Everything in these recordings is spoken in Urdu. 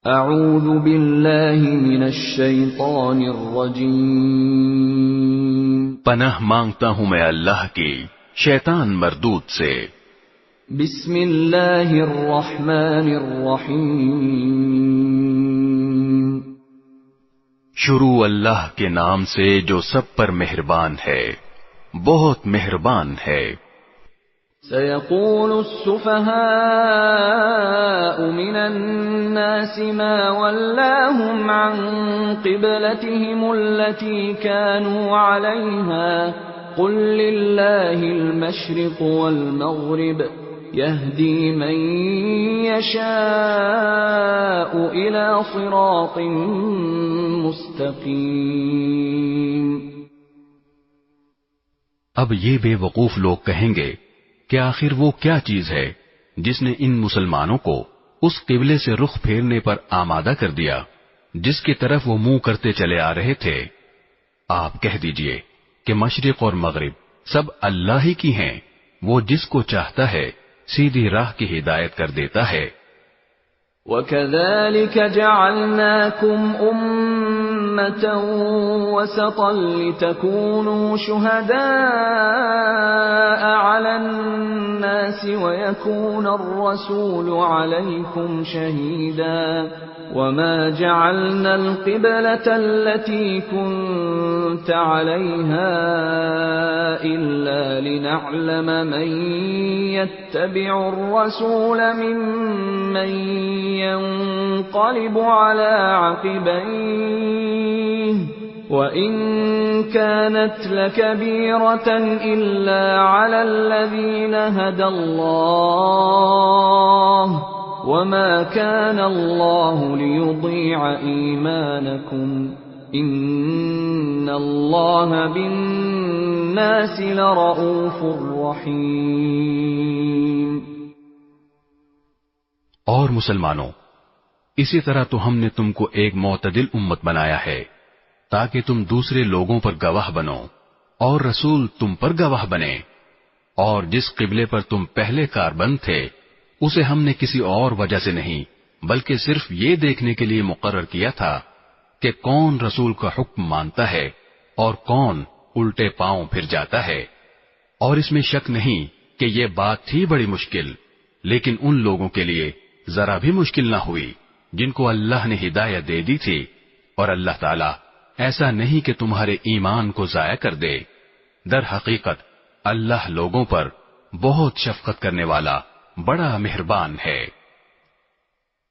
اعوذ باللہ من الشیطان الرجیم، پناہ مانگتا ہوں میں اللہ کی شیطان مردود سے۔ بسم اللہ الرحمن الرحیم، شروع اللہ کے نام سے جو سب پر مہربان ہے، بہت مہربان ہے۔ سيقول السفهاء من الناس ما ولاهم عن قبلتهم التي كانوا عليها قل لله المشرق والمغرب يهدي من يشاء إلى صراط مستقيم۔ اب یہ بے وقوف لوگ کہیں گے کہ آخر وہ کیا چیز ہے جس نے ان مسلمانوں کو اس قبلے سے رخ پھیرنے پر آمادہ کر دیا جس کی طرف وہ منہ کرتے چلے آ رہے تھے۔ آپ کہہ دیجئے کہ مشرق اور مغرب سب اللہ ہی کی ہیں، وہ جس کو چاہتا ہے سیدھی راہ کی ہدایت کر دیتا ہے۔ وَكَذَلِكَ جَعَلْنَاكُمْ أُمَّةً وَسَطًا لِتَكُونُوا شُهَدَاءَ عَلَى النَّاسِ وَيَكُونَ الرَّسُولُ عَلَيْكُمْ شَهِيدًا وَمَا جَعَلْنَا الْقِبْلَةَ الَّتِي كُنْتَ عَلَيْهَا إِلَّا لِنَعْلَمَ مَنْ يَتَّبِعُ الرَّسُولَ مِمَّنْ ينقلب على عقبيه وإن كانت لكبيرة إلا على الذين هدى الله وما كان الله ليضيع إيمانكم إن الله بالناس لرؤوف رحيم۔ اور مسلمانوں، اسی طرح تو ہم نے تم کو ایک معتدل امت بنایا ہے تاکہ تم دوسرے لوگوں پر گواہ بنو اور رسول تم پر گواہ بنے۔ اور جس قبلے پر تم پہلے کاربند تھے اسے ہم نے کسی اور وجہ سے نہیں بلکہ صرف یہ دیکھنے کے لیے مقرر کیا تھا کہ کون رسول کا حکم مانتا ہے اور کون الٹے پاؤں پھر جاتا ہے۔ اور اس میں شک نہیں کہ یہ بات تھی بڑی مشکل، لیکن ان لوگوں کے لیے ذرا بھی مشکل نہ ہوئی جن کو اللہ نے ہدایت دے دی تھی، اور اللہ تعالیٰ ایسا نہیں کہ تمہارے ایمان کو ضائع کر دے۔ در حقیقت اللہ لوگوں پر بہت شفقت کرنے والا بڑا مہربان ہے۔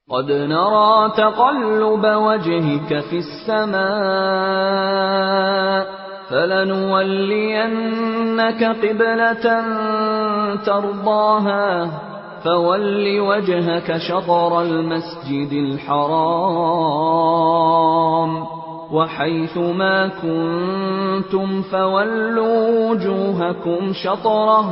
قد نرى تقلب وجهك في السماء فلنولينك قبلة ترضاها فول وجهك شطر المسجد الحرام وحيث ما كنتم فولوا وجوهكم شطره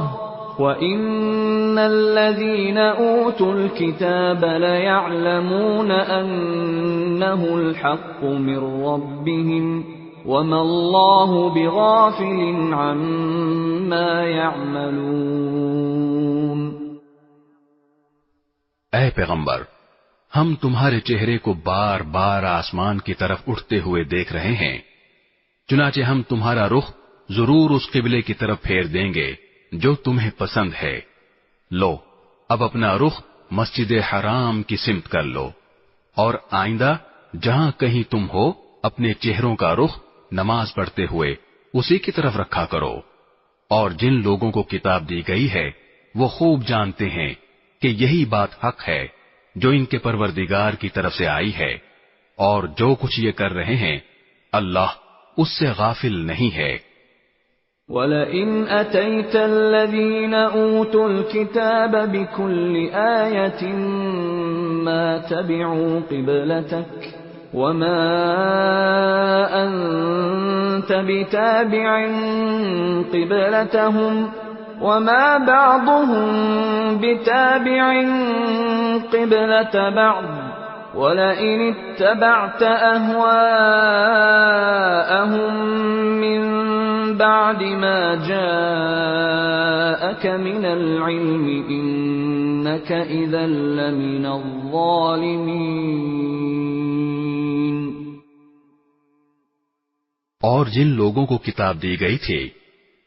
وَإِنَّ الَّذِينَ أُوتُوا الْكِتَابَ لَيَعْلَمُونَ أَنَّهُ الْحَقُّ مِنْ رَبِّهِمْ وَمَا اللَّهُ بِغَافِلٍ عَمَّا يَعْمَلُونَ۔ اے پیغمبر، ہم تمہارے چہرے کو بار بار آسمان کی طرف اٹھتے ہوئے دیکھ رہے ہیں، چنانچہ ہم تمہارا رخ ضرور اس قبلے کی طرف پھیر دیں گے جو تمہیں پسند ہے۔ لو اب اپنا رخ مسجد حرام کی سمت کر لو، اور آئندہ جہاں کہیں تم ہو اپنے چہروں کا رخ نماز پڑھتے ہوئے اسی کی طرف رکھا کرو۔ اور جن لوگوں کو کتاب دی گئی ہے وہ خوب جانتے ہیں کہ یہی بات حق ہے جو ان کے پروردگار کی طرف سے آئی ہے، اور جو کچھ یہ کر رہے ہیں اللہ اس سے غافل نہیں ہے۔ وَلَئِنْ أَتَيْتَ الَّذِينَ أُوتُوا الْكِتَابَ بِكُلِّ آيَةٍ مَا تَبِعُوا قِبْلَتَكَ وَمَا أَنْتَ بِتَابِعٍ قِبْلَتَهُمْ وَمَا بَعْضُهُمْ بِتَابِعٍ قِبْلَةَ بَعْضٍ وَلَئِنِ اتَّبَعْتَ أَهْوَاءَهُمْ مِنْ بعد ما جاءك من العلم إنك إذا لمن الظالمين۔ اور جن لوگوں کو کتاب دی گئی تھی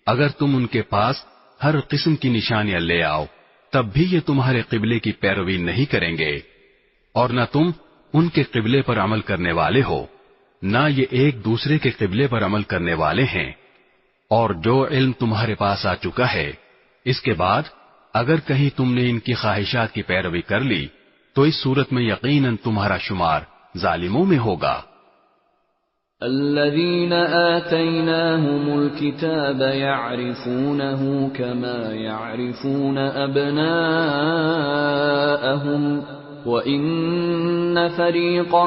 اگر تم ان کے پاس ہر قسم کی نشانیاں لے آؤ تب بھی یہ تمہارے قبلے کی پیروی نہیں کریں گے، اور نہ تم ان کے قبلے پر عمل کرنے والے ہو، نہ یہ ایک دوسرے کے قبلے پر عمل کرنے والے ہیں۔ اور جو علم تمہارے پاس آ چکا ہے اس کے بعد اگر کہیں تم نے ان کی خواہشات کی پیروی کر لی تو اس صورت میں یقیناً تمہارا شمار ظالموں میں ہوگا۔ الذين آتيناهم الكتاب يعرفونه كما يعرفون أبناءهم وإن فريقا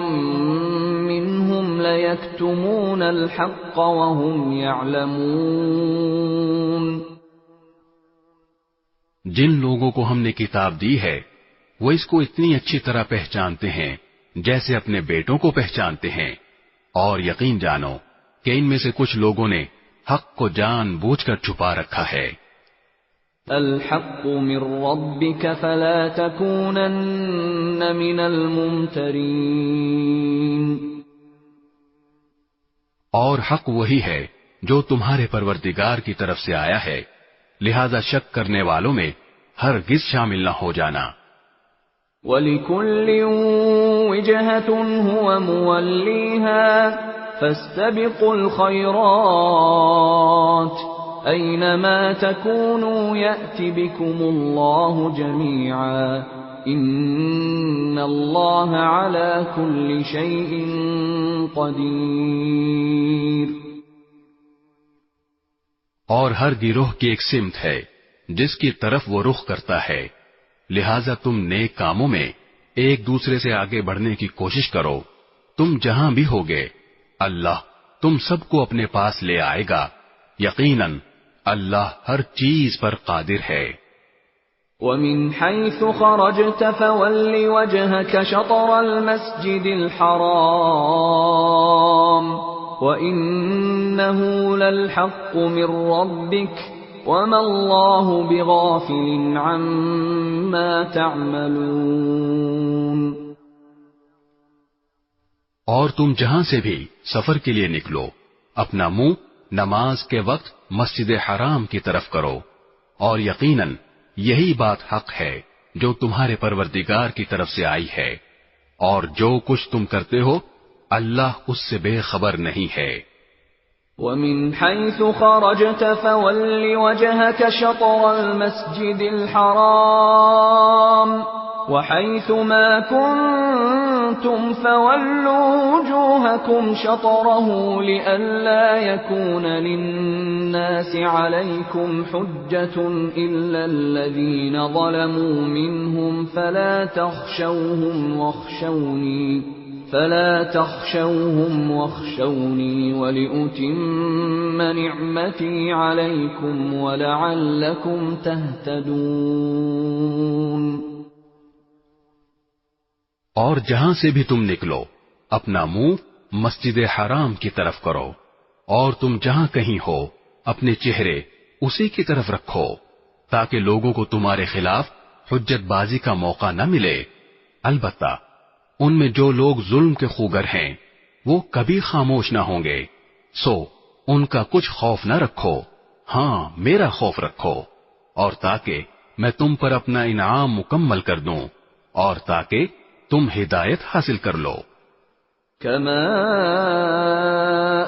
منهم ليكتمون الحق وهم يعلمون۔ جن لوگوں کو ہم نے کتاب دی ہے وہ اس کو اتنی اچھی طرح پہچانتے ہیں جیسے اپنے بیٹوں کو پہچانتے ہیں، اور یقین جانو کہ ان میں سے کچھ لوگوں نے حق کو جان بوجھ کر چھپا رکھا ہے۔ الحق من ربك فلا تكونن من الممترين۔ اور حق وہی ہے جو تمہارے پروردگار کی طرف سے آیا ہے، لہذا شک کرنے والوں میں ہرگز شامل نہ ہو جانا۔ وَلِكُلٍّ وِجْهَةٌ هُوَ مُوَلِّيهَا فَاسْتَبِقُوا الْخَيْرَاتِ أَيْنَمَا تَكُونُوا يَأْتِ بِكُمُ اللَّهُ جَمِيعًا إِنَّ اللَّهَ عَلَى كُلِّ شَيْءٍ قَدِيرٌ۔ اور ہر گروہ کی ایک سمت ہے جس کی طرف وہ رخ کرتا ہے، لہذا تم نیک کاموں میں ایک دوسرے سے آگے بڑھنے کی کوشش کرو، تم جہاں بھی ہوگے اللہ تم سب کو اپنے پاس لے آئے گا، یقیناً اللہ ہر چیز پر قادر ہے۔ وَمِنْ حَيْثُ خَرَجْتَ فَوَلِّ وَجْهَكَ شَطْرَ الْمَسْجِدِ الْحَرَامِ وَإِنَّهُ لَلْحَقُّ مِنْ رَبِّكَ وَمَا اللَّهُ بِغَافِلٍ عَمَّا تَعْمَلُونَ۔ اور تم جہاں سے بھی سفر کے لیے نکلو اپنا منہ نماز کے وقت مسجد حرام کی طرف کرو، اور یقیناً یہی بات حق ہے جو تمہارے پروردگار کی طرف سے آئی ہے، اور جو کچھ تم کرتے ہو اللہ اس سے بے خبر نہیں ہے۔ وَمِنْ حَيْثُ خَرَجْتَ فَوَلِّ وَجْهَكَ شَطْرَ الْمَسْجِدِ الْحَرَامِ وَحَيْثُ مَا كُنْتُمْ فَوَلُّوا وُجُوهَكُمْ شَطْرَهُ لِئَلَّا يَكُونَ لِلنَّاسِ عَلَيْكُمْ حُجَّةٌ إِلَّا الَّذِينَ ظَلَمُوا مِنْهُمْ فَلَا تَخْشَوْهُمْ وَاخْشَوْنِي وَلِأُتِمَّ نِعْمَتِي عَلَيْكُمْ وَلَعَلَّكُمْ تَهْتَدُونَ۔ اور جہاں سے بھی تم نکلو اپنا منہ مسجد حرام کی طرف کرو، اور تم جہاں کہیں ہو اپنے چہرے اسی کی طرف رکھو تاکہ لوگوں کو تمہارے خلاف حجت بازی کا موقع نہ ملے۔ البتہ ان میں جو لوگ ظلم کے خوگر ہیں وہ کبھی خاموش نہ ہوں گے، سو ان کا کچھ خوف نہ رکھو، ہاں میرا خوف رکھو، اور تاکہ میں تم پر اپنا انعام مکمل کر دوں اور تاکہ تم ہدایت حاصل کر لو۔ كما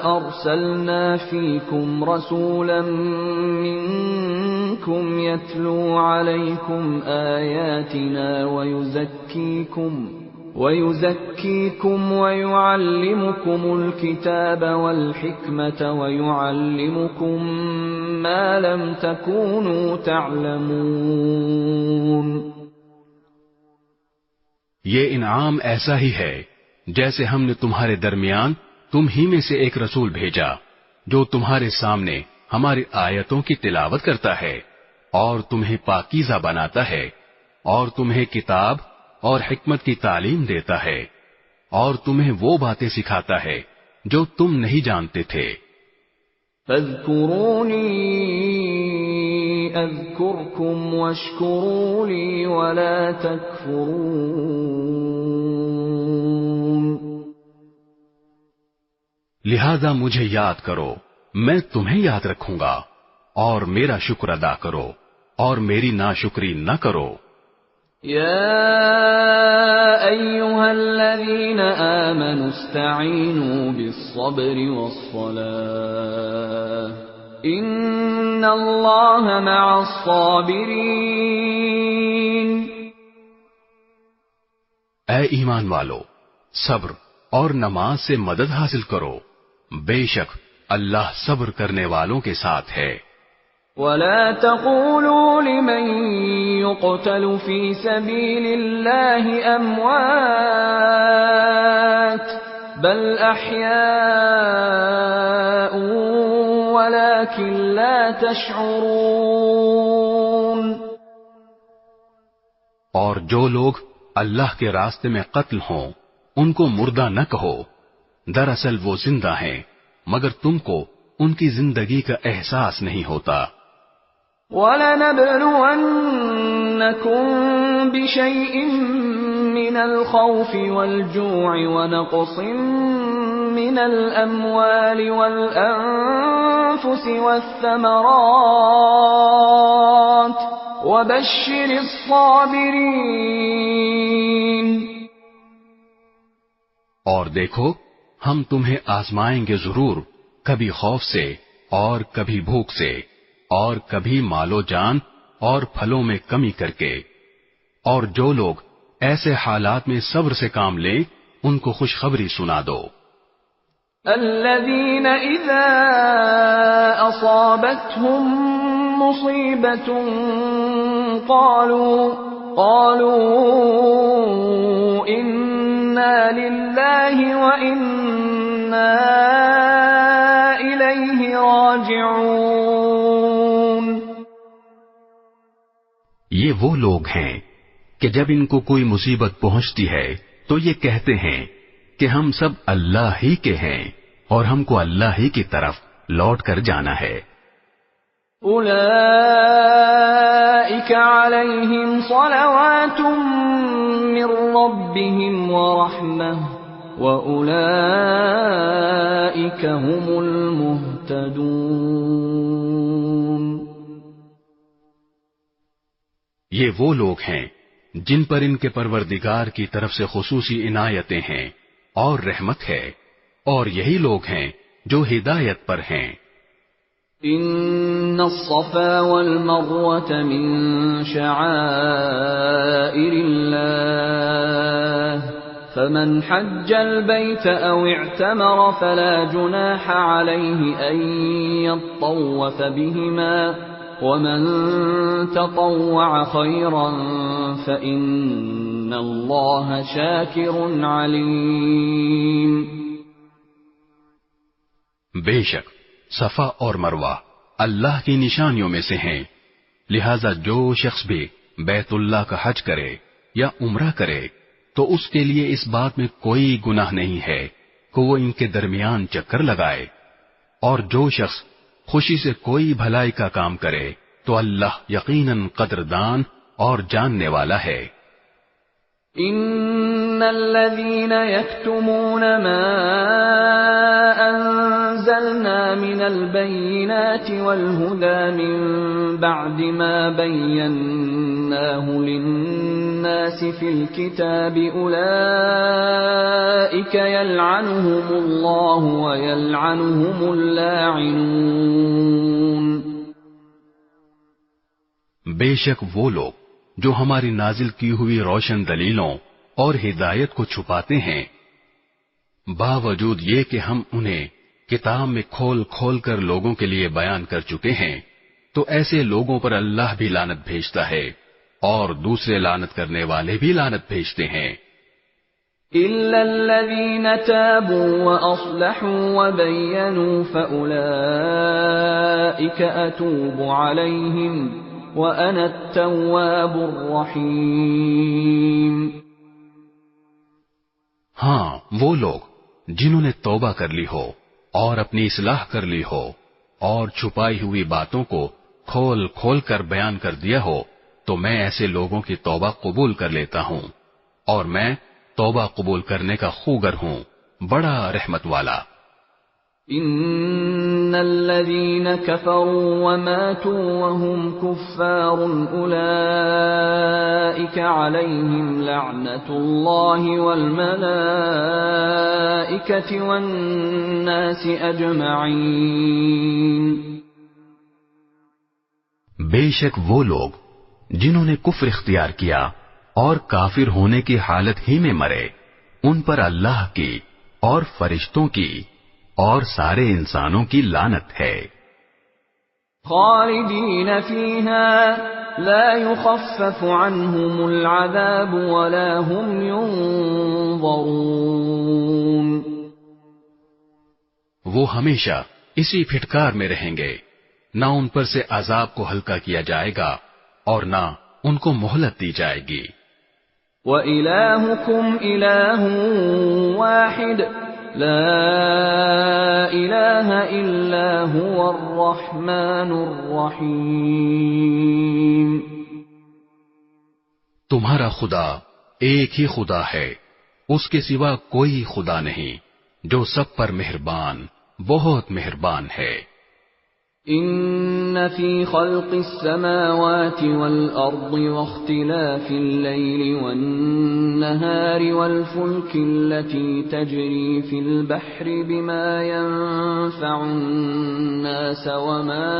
أرسلنا فيكم رسولا منكم يتلو عليكم آياتنا ويزكيكم ويعلمكم الكتاب والحكمة ويعلمكم ما لم تكونوا تعلمون۔ یہ انعام ایسا ہی ہے جیسے ہم نے تمہارے درمیان تم ہی میں سے ایک رسول بھیجا جو تمہارے سامنے ہماری آیتوں کی تلاوت کرتا ہے اور تمہیں پاکیزہ بناتا ہے اور تمہیں کتاب اور حکمت کی تعلیم دیتا ہے اور تمہیں وہ باتیں سکھاتا ہے جو تم نہیں جانتے تھے۔ فاذکرونی اذکرکم واشکروا لی ولا تکفرون۔ لہذا مجھے یاد کرو، میں تمہیں یاد رکھوں گا، اور میرا شکر ادا کرو اور میری ناشکری نہ کرو۔ يا أيها الذين آمنوا استعينوا بالصبر والصلاة إن الله مع الصابرين۔ اے ایمان والو، صبر اور نماز سے مدد حاصل کرو، بے شک اللہ صبر کرنے والوں کے ساتھ ہے۔ ولا تقولوا لمن يقتل في سبيل الله أموات بل أحياء ولكن لا تشعرون۔ اور جو لوگ اللہ کے راستے میں قتل ہوں ان کو مردہ نہ کہو، دراصل وہ زندہ ہیں مگر تم کو ان کی زندگی کا احساس نہیں ہوتا۔ وَلَنَبْلُوَنَّكُمْ بِشَيْءٍ مِّنَ الْخَوْفِ وَالْجُوعِ وَنَقْصٍ مِّنَ الْأَمْوَالِ وَالْأَنفُسِ وَالثَّمَرَاتِ وَبَشِّرِ الصَّابِرِينَ۔ اور دیکھو ہم تمہیں آزمائیں گے ضرور، کبھی خوف سے اور کبھی بھوک سے اور کبھی مال و جان اور پھلوں میں کمی کر کے، اور جو لوگ ایسے حالات میں صبر سے کام لیں ان کو خوشخبری سنا دو۔ الذين إذا أصابتهم مصيبة قالوا إنا لله وإنا إليه راجعون۔ یہ وہ لوگ ہیں کہ جب ان کو کوئی مصیبت پہنچتی ہے تو یہ کہتے ہیں کہ ہم سب اللہ ہی کے ہیں اور ہم کو اللہ ہی کی طرف لوٹ کر جانا ہے۔ أولئك عليهم صلوات من ربهم ورحمة وأولئك هم المهتدون۔ یہ وہ لوگ ہیں جن پر ان کے پروردگار کی طرف سے خصوصی عنایتیں ہیں اور رحمت ہے، اور یہی لوگ ہیں جو ہدایت پر ہیں۔ ان الصفا والمروة من شعائر الله فمن حج البيت او اعتمر فلا جناح عليه ان يطوف بهما ومن تطوع خيرا فإن الله شاكر عليم۔ بے شک صفا اور مروہ اللہ کی نشانیوں میں سے ہیں، لہذا جو شخص بھی بیت اللہ کا حج کرے یا عمرہ کرے تو اس کے لیے اس بات میں کوئی گناہ نہیں ہے کہ وہ ان کے درمیان چکر لگائے، اور جو شخص خوشی سے کوئی بھلائی کا کام کرے تو اللہ یقیناً قدردان اور جاننے والا ہے۔ ان الذين يكتمون ما انزلنا من البينات والهدى من بعد ما بيناه للناس في الكتاب اولئك يلعنهم الله ويلعنهم اللاعنون۔ بے شک وہ لوگ جو ہماری نازل کی ہوئی روشن دلیلوں اور ہدایت کو چھپاتے ہیں، باوجود یہ کہ ہم انہیں کتاب میں کھول کھول کر لوگوں کے لیے بیان کر چکے ہیں، تو ایسے لوگوں پر اللہ بھی لعنت بھیجتا ہے اور دوسرے لعنت کرنے والے بھی لعنت بھیجتے ہیں۔ إِلَّا الَّذِينَ تَابُوا وَأَصْلَحُوا وَبَيَّنُوا فَأُولَئِكَ أَتُوبُ عَلَيْهِمْ وَأَنَا التَّوَّابُ الرَّحِيمُ۔ ہاں وہ لوگ جنہوں نے توبہ کر لی ہو اور اپنی اصلاح کر لی ہو اور چھپائی ہوئی باتوں کو کھول کھول کر بیان کر دیا ہو تو میں ایسے لوگوں کی توبہ قبول کر لیتا ہوں، اور میں توبہ قبول کرنے کا خوگر ہوں، بڑا رحمت والا۔ ان الذين كفروا وماتوا وهم كفار اولئك عليهم لعنة الله والملائكة والناس اجمعين. بے شک وہ لوگ جنہوں نے کفر اختیار کیا اور کافر ہونے کی حالت ہی میں مرے، ان پر اللہ کی اور فرشتوں کی اور سارے انسانوں کی لعنت ہے. خالدین فیہا لا یخفف عنہم العذاب ولا هم ينظرون. وہ ہمیشہ اسی پھٹکار میں رہیں گے، نہ ان پر سے عذاب کو ہلکا کیا جائے گا اور نہ ان کو مہلت دی جائے گی. وَإِلَٰهُكُمْ إِلَٰهٌ وَاحِدٌ لا الہ الا هو الرحمن الرحیم. تمہارا خدا ایک ہی خدا ہے، اس کے سوا کوئی خدا نہیں، جو سب پر مہربان، بہت مہربان ہے. ان فی خلق السماوات والارض واختلاف الليل والنهار والفلك التي تجري في البحر بما ينفع الناس وما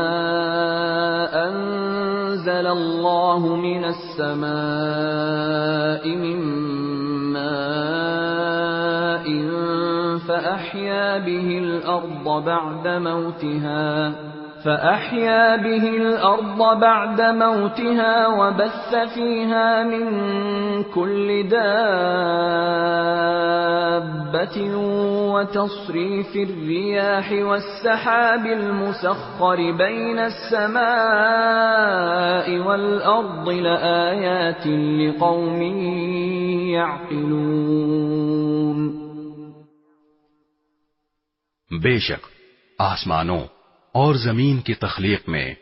انزل الله من السماء من ماء فأحيا به الأرض بعد موتها وبث فيها من كل دابة وتصريف الرياح والسحاب المسخر بين السماء والأرض لآيات لقوم يعقلون. بے شک آسمانوں اور زمین کی تخلیق میں،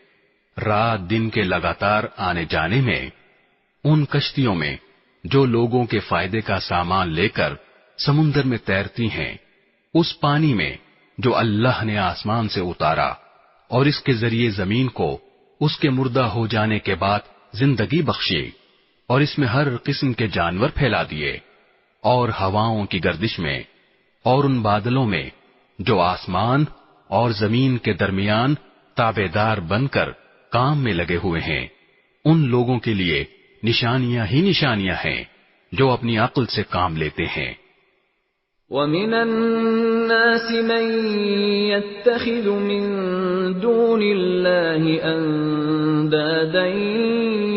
رات دن کے لگاتار آنے جانے میں، ان کشتیوں میں جو لوگوں کے فائدے کا سامان لے کر سمندر میں تیرتی ہیں، اس پانی میں جو اللہ نے آسمان سے اتارا اور اس کے ذریعے زمین کو اس کے مردہ ہو جانے کے بعد زندگی بخشی، اور اس میں ہر قسم کے جانور پھیلا دیے، اور ہواؤں کی گردش میں اور ان بادلوں میں جو آسمان اور زمین کے درمیان تابعدار بن کر کام میں لگے ہوئے ہیں، ان لوگوں کے لیے نشانیاں ہی نشانیاں ہیں جو اپنی عقل سے کام لیتے ہیں. وَمِنَ النَّاسِ مَن يَتَّخِذُ مِن دُونِ اللَّهِ أَندَادًا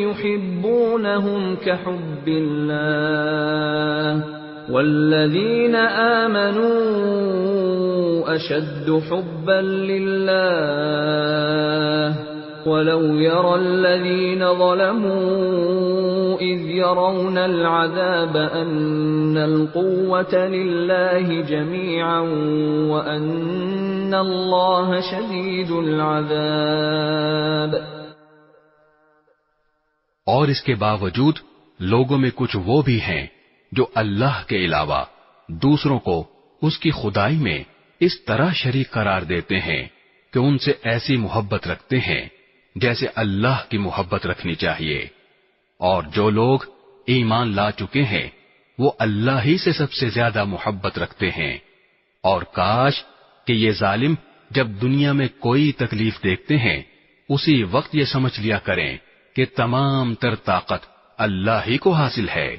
يُحِبُّونَهُمْ كَحُبِّ اللَّهِ وَالَّذِينَ آمَنُوا أَشَدُّ حُبًّا لِلَّهِ وَلَوْ يَرَى الَّذِينَ ظَلَمُوا إِذْ يَرَوْنَ الْعَذَابَ أَنَّ الْقُوَّةَ لِلَّهِ جَمِيعًا وَأَنَّ اللَّهَ شَدِيدُ الْعَذَابِ. اور اس کے باوجود لوگوں میں کچھ وہ بھی ہیں جو اللہ کے علاوہ دوسروں کو اس کی خدائی میں اس طرح شریک قرار دیتے ہیں کہ ان سے ایسی محبت رکھتے ہیں جیسے اللہ کی محبت رکھنی چاہیے. اور جو لوگ ایمان لا چکے ہیں وہ اللہ ہی سے سب سے زیادہ محبت رکھتے ہیں. اور کاش کہ یہ ظالم جب دنیا میں کوئی تکلیف دیکھتے ہیں اسی وقت یہ سمجھ لیا کریں کہ تمام تر طاقت اللہ ہی کو حاصل ہے،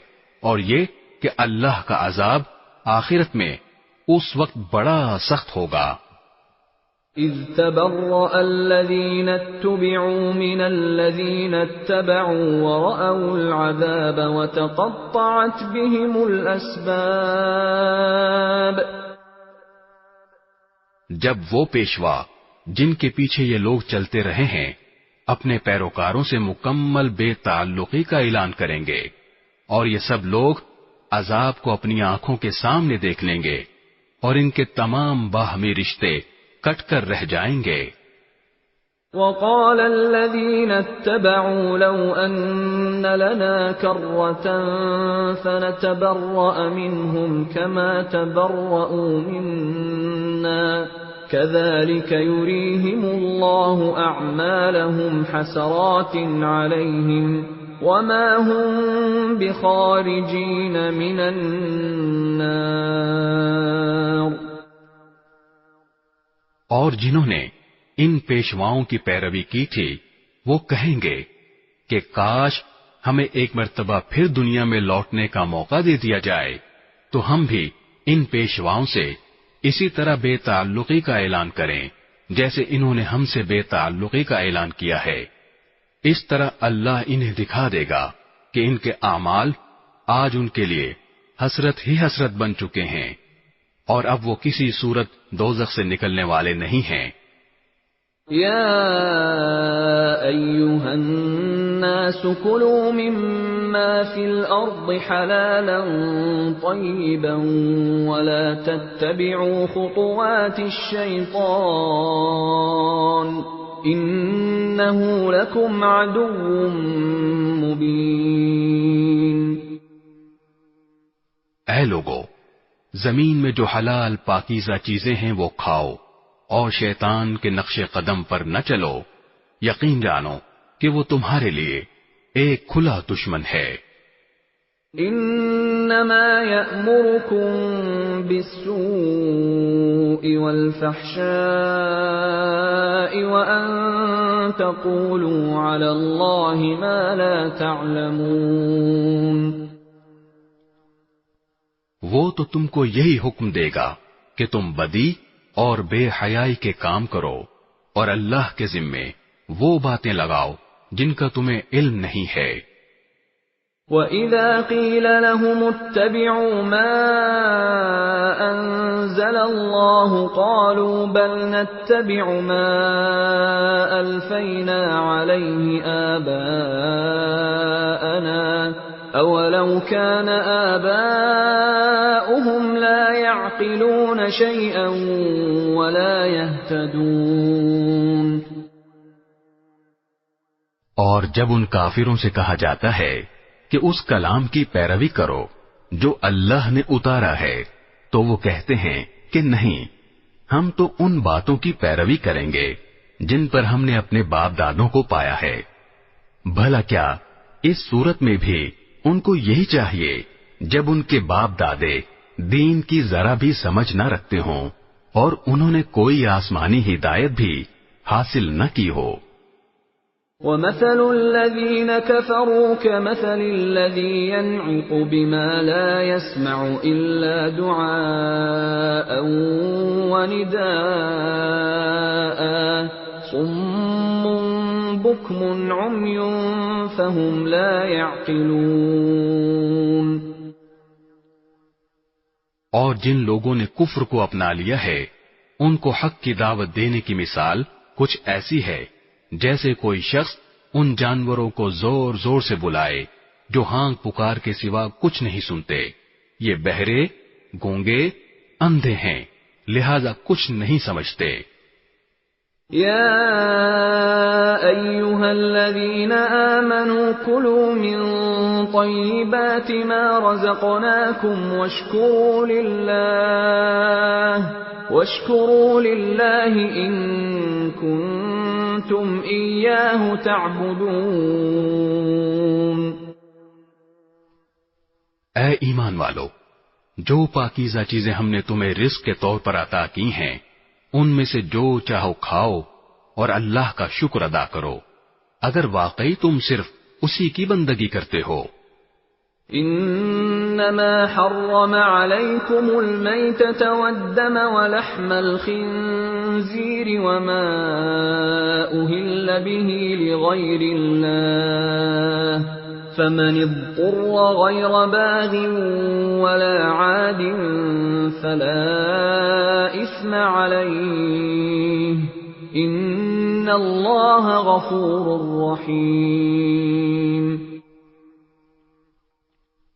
اور یہ کہ اللہ کا عذاب آخرت میں اس وقت بڑا سخت ہوگا. اذ تبرأ الذين اتبعوا من الذين اتبعوا ورأوا العذاب وتقطعت بهم الأسباب. جب وہ پیشوا جن کے پیچھے یہ لوگ چلتے رہے ہیں اپنے پیروکاروں سے مکمل بے تعلقی کا اعلان کریں گے، اور یہ سب لوگ عذاب کو اپنی آنکھوں کے سامنے دیکھ لیں گے، اور ان کے تمام باہمی رشتے کٹ کر رہ جائیں گے. وقال الذين اتبعوا لو أن لنا كرة فنتبرأ منهم كما تبرؤوا منا كذلك يريهم الله أعمالهم حسرات عليهم وما هم بخارجين من النار. اور جنہوں نے ان پیشواؤں کی پیروی کی تھی وہ کہیں گے کہ کاش ہمیں ایک مرتبہ پھر دنیا میں لوٹنے کا موقع دے دیا جائے تو ہم بھی ان پیشواؤں سے اسی طرح بے تعلقی کا اعلان کریں جیسے انہوں نے ہم سے بے تعلقی کا اعلان کیا ہے. اس طرح اللہ انہیں دکھا دے گا کہ ان کے اعمال آج ان کے لیے حسرت ہی حسرت بن چکے ہیں اور اب وہ کسی صورت دوزخ سے نکلنے والے نہیں ہیں. يا أيها الناس كلوا مما في الأرض حلالا طيبا ولا تتبعوا خطوات الشيطان إنه لكم عدو مبين. اے لوگو، زمین میں جو حلال پاکیزہ چیزیں ہیں وہ کھاؤ اور شیطان کے نقش قدم پر نہ چلو، یقین جانو کہ وہ تمہارے لیے ایک کھلا دشمن ہے. انما یأمرکم بالسوء والفحشاء وان تقولوا علی اللہ ما لا تعلمون. وہ تو تم کو یہی حکم دے گا کہ تم بدی اور بے حیائی کے کام کرو اور اللہ کے ذمے وہ باتیں لگاؤ جن کا تمہیں علم نہیں ہے. وَإِذَا قِيلَ لَهُمُ اتَّبِعُوا مَا أَنزَلَ اللَّهُ قَالُوا بَلْ نَتَّبِعُ مَا أَلْفَيْنَا عَلَيْهِ آبَاءَنَا أَوَلَوْ كَانَ آبَاؤُهُمْ لَا يَعْقِلُونَ شَيْئًا وَلَا يَهْتَدُونَ. اور جب ان کافروں سے کہا جاتا ہے کہ اس کلام کی پیروی کرو جو اللہ نے اتارا ہے تو وہ کہتے ہیں کہ نہیں، ہم تو ان باتوں کی پیروی کریں گے جن پر ہم نے اپنے باپ دادوں کو پایا ہے. بھلا کیا اس صورت میں بھی ان کو یہی چاہیے جب ان کے باپ دادے دین کی ذرا بھی سمجھ نہ رکھتے ہوں اور انہوں نے کوئی آسمانی ہدایت بھی حاصل نہ کی ہو. وَمَثَلُ الَّذِينَ كَفَرُوا كَمَثَلِ الَّذِي يَنْعِقُ بِمَا لَا يَسْمَعُ إِلَّا دُعَاءً وَنِدَاءً صُمٌّ بُكْمٌ عُمْيٌ فَهُمْ لَا يَعْقِلُونَ. اور جن لوگوں نے کفر کو اپنا لیا ہے ان کو حق کی دعوت دینے کی مثال کچھ ایسی ہے جیسے کوئی شخص ان جانوروں کو زور زور سے بلائے جو ہانک پکار کے سوا کچھ نہیں سنتے. یہ بہرے، گونگے، اندھے ہیں، لہذا کچھ نہیں سمجھتے. يا أيها الذين آمنوا كلوا من طيبات ما رزقناكم واشكروا لله إن كنتم إياه تعبدون. اے ایمان والو، جو پاکیزہ چیزیں ہم نے تمہیں رزق کے طور پر عطا کی ہیں ان میں سے جو چاہو کھاؤ اور اللہ کا شکر ادا کرو اگر واقعی تم صرف اسی کی بندگی کرتے ہو. انما حرم عليكم الميتة والدم ولحم الخنزير وما أهل به لغير الله فمن اضطر غير باغ ولا عاد فلا إثم عليه إن الله غفور رحيم.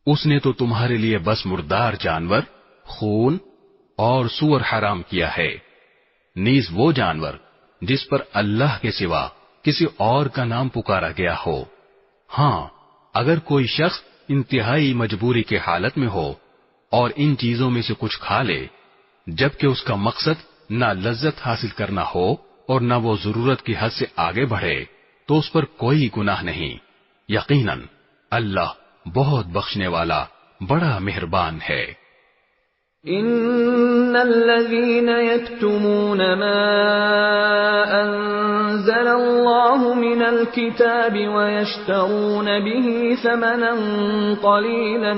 اس نے تو تمہارے لیے بس مردار جانور، خون اور سور حرام کیا ہے، نیز وہ جانور جس پر اللہ کے سوا کسی اور کا نام پکارا گیا ہو. ہاں، اگر کوئی شخص انتہائی مجبوری کے حالت میں ہو اور ان چیزوں میں سے کچھ کھا لے جبکہ اس کا مقصد نہ لذت حاصل کرنا ہو اور نہ وہ ضرورت کی حد سے آگے بڑھے تو اس پر کوئی گناہ نہیں. یقیناً اللہ بہت بخشنے والا بڑا مہربان ہے. ان الذين يكتمون ما انزل الله من الكتاب ويشترون به ثمنا قليلا